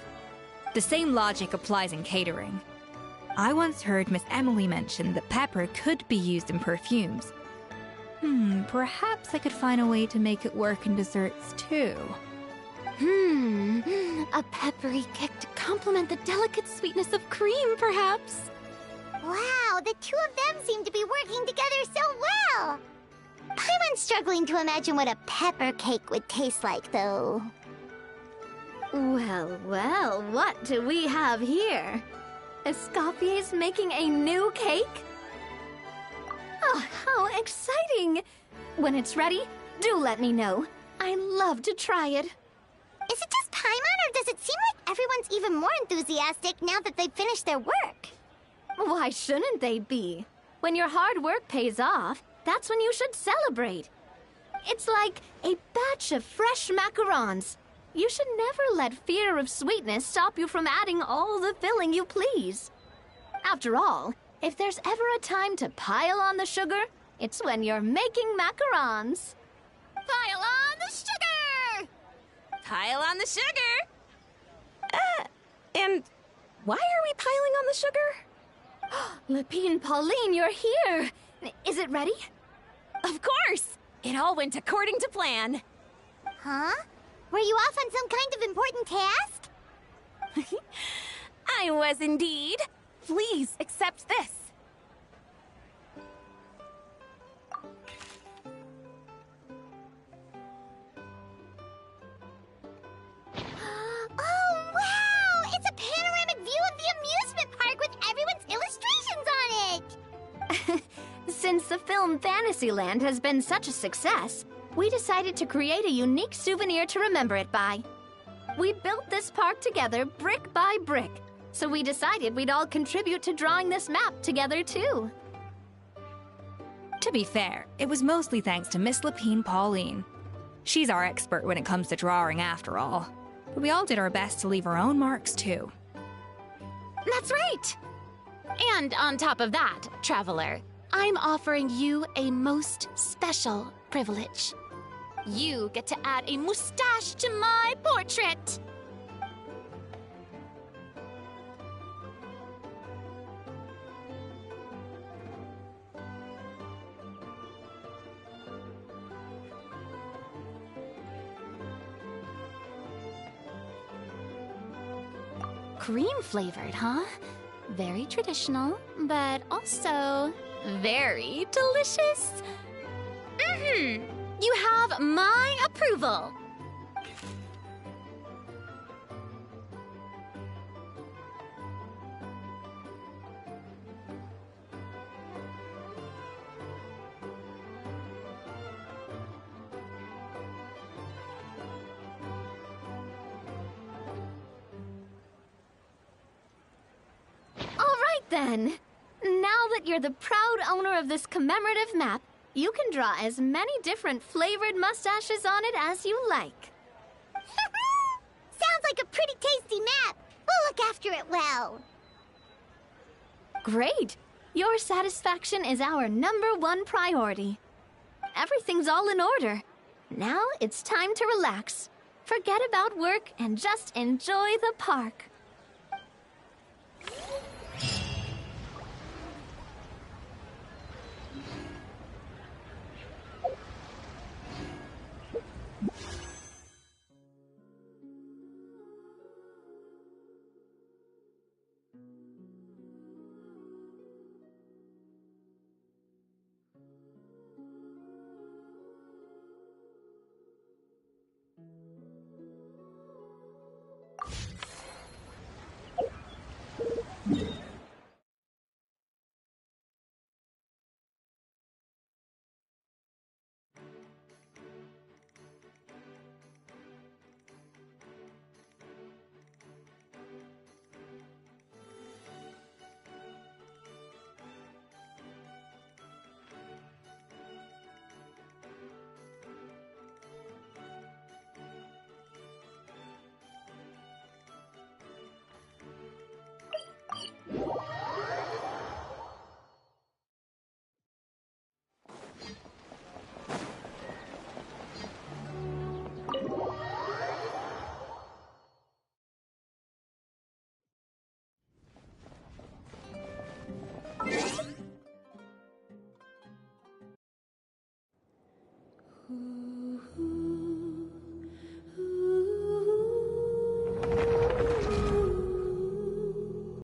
The same logic applies in catering. I once heard Miss Emily mention that pepper could be used in perfumes. Perhaps I could find a way to make it work in desserts too.
A peppery kick to complement the delicate sweetness of cream, perhaps?
Wow, the two of them seem to be working together so well! I'm struggling to imagine what a pepper cake would taste like, though.
Well, well, what do we have here? Escoffier's making a new cake? Oh, how exciting! When it's ready, do let me know. I'd love to try it.
Is it just Paimon, or does it seem like everyone's even more enthusiastic now that they've finished their work?
Why shouldn't they be? When your hard work pays off, that's when you should celebrate. It's like a batch of fresh macarons. You should never let fear of sweetness stop you from adding all the filling you please. After all, if there's ever a time to pile on the sugar, it's when you're making macarons.
Pile on the sugar! Pile on the sugar!
And why are we piling on the sugar? Lepine Pauline, you're here! Is it ready?
Of course! It all went according to plan.
Huh? Were you off on some kind of important task?
I was indeed. Please accept this.
Oh, wow! It's a panoramic view of the amusement park with everyone's illustrations on it!
Since the film Fantasyland has been such a success, we decided to create a unique souvenir to remember it by. We built this park together brick by brick, so we decided we'd all contribute to drawing this map together too.
To be fair, it was mostly thanks to Miss Lepine Pauline. She's our expert when it comes to drawing after all. But we all did our best to leave our own marks too.
That's right! And on top of that, Traveler, I'm offering you a most special privilege. You get to add a mustache to my portrait! Cream-flavored, huh? Very traditional, but also very delicious. You have my approval.
Then, now that you're the proud owner of this commemorative map, you can draw as many different flavored mustaches on it as you like.
Sounds like a pretty tasty map. We'll look after it well.
Great. Your satisfaction is our #1 priority. Everything's all in order. Now it's time to relax. Forget about work and just enjoy the park.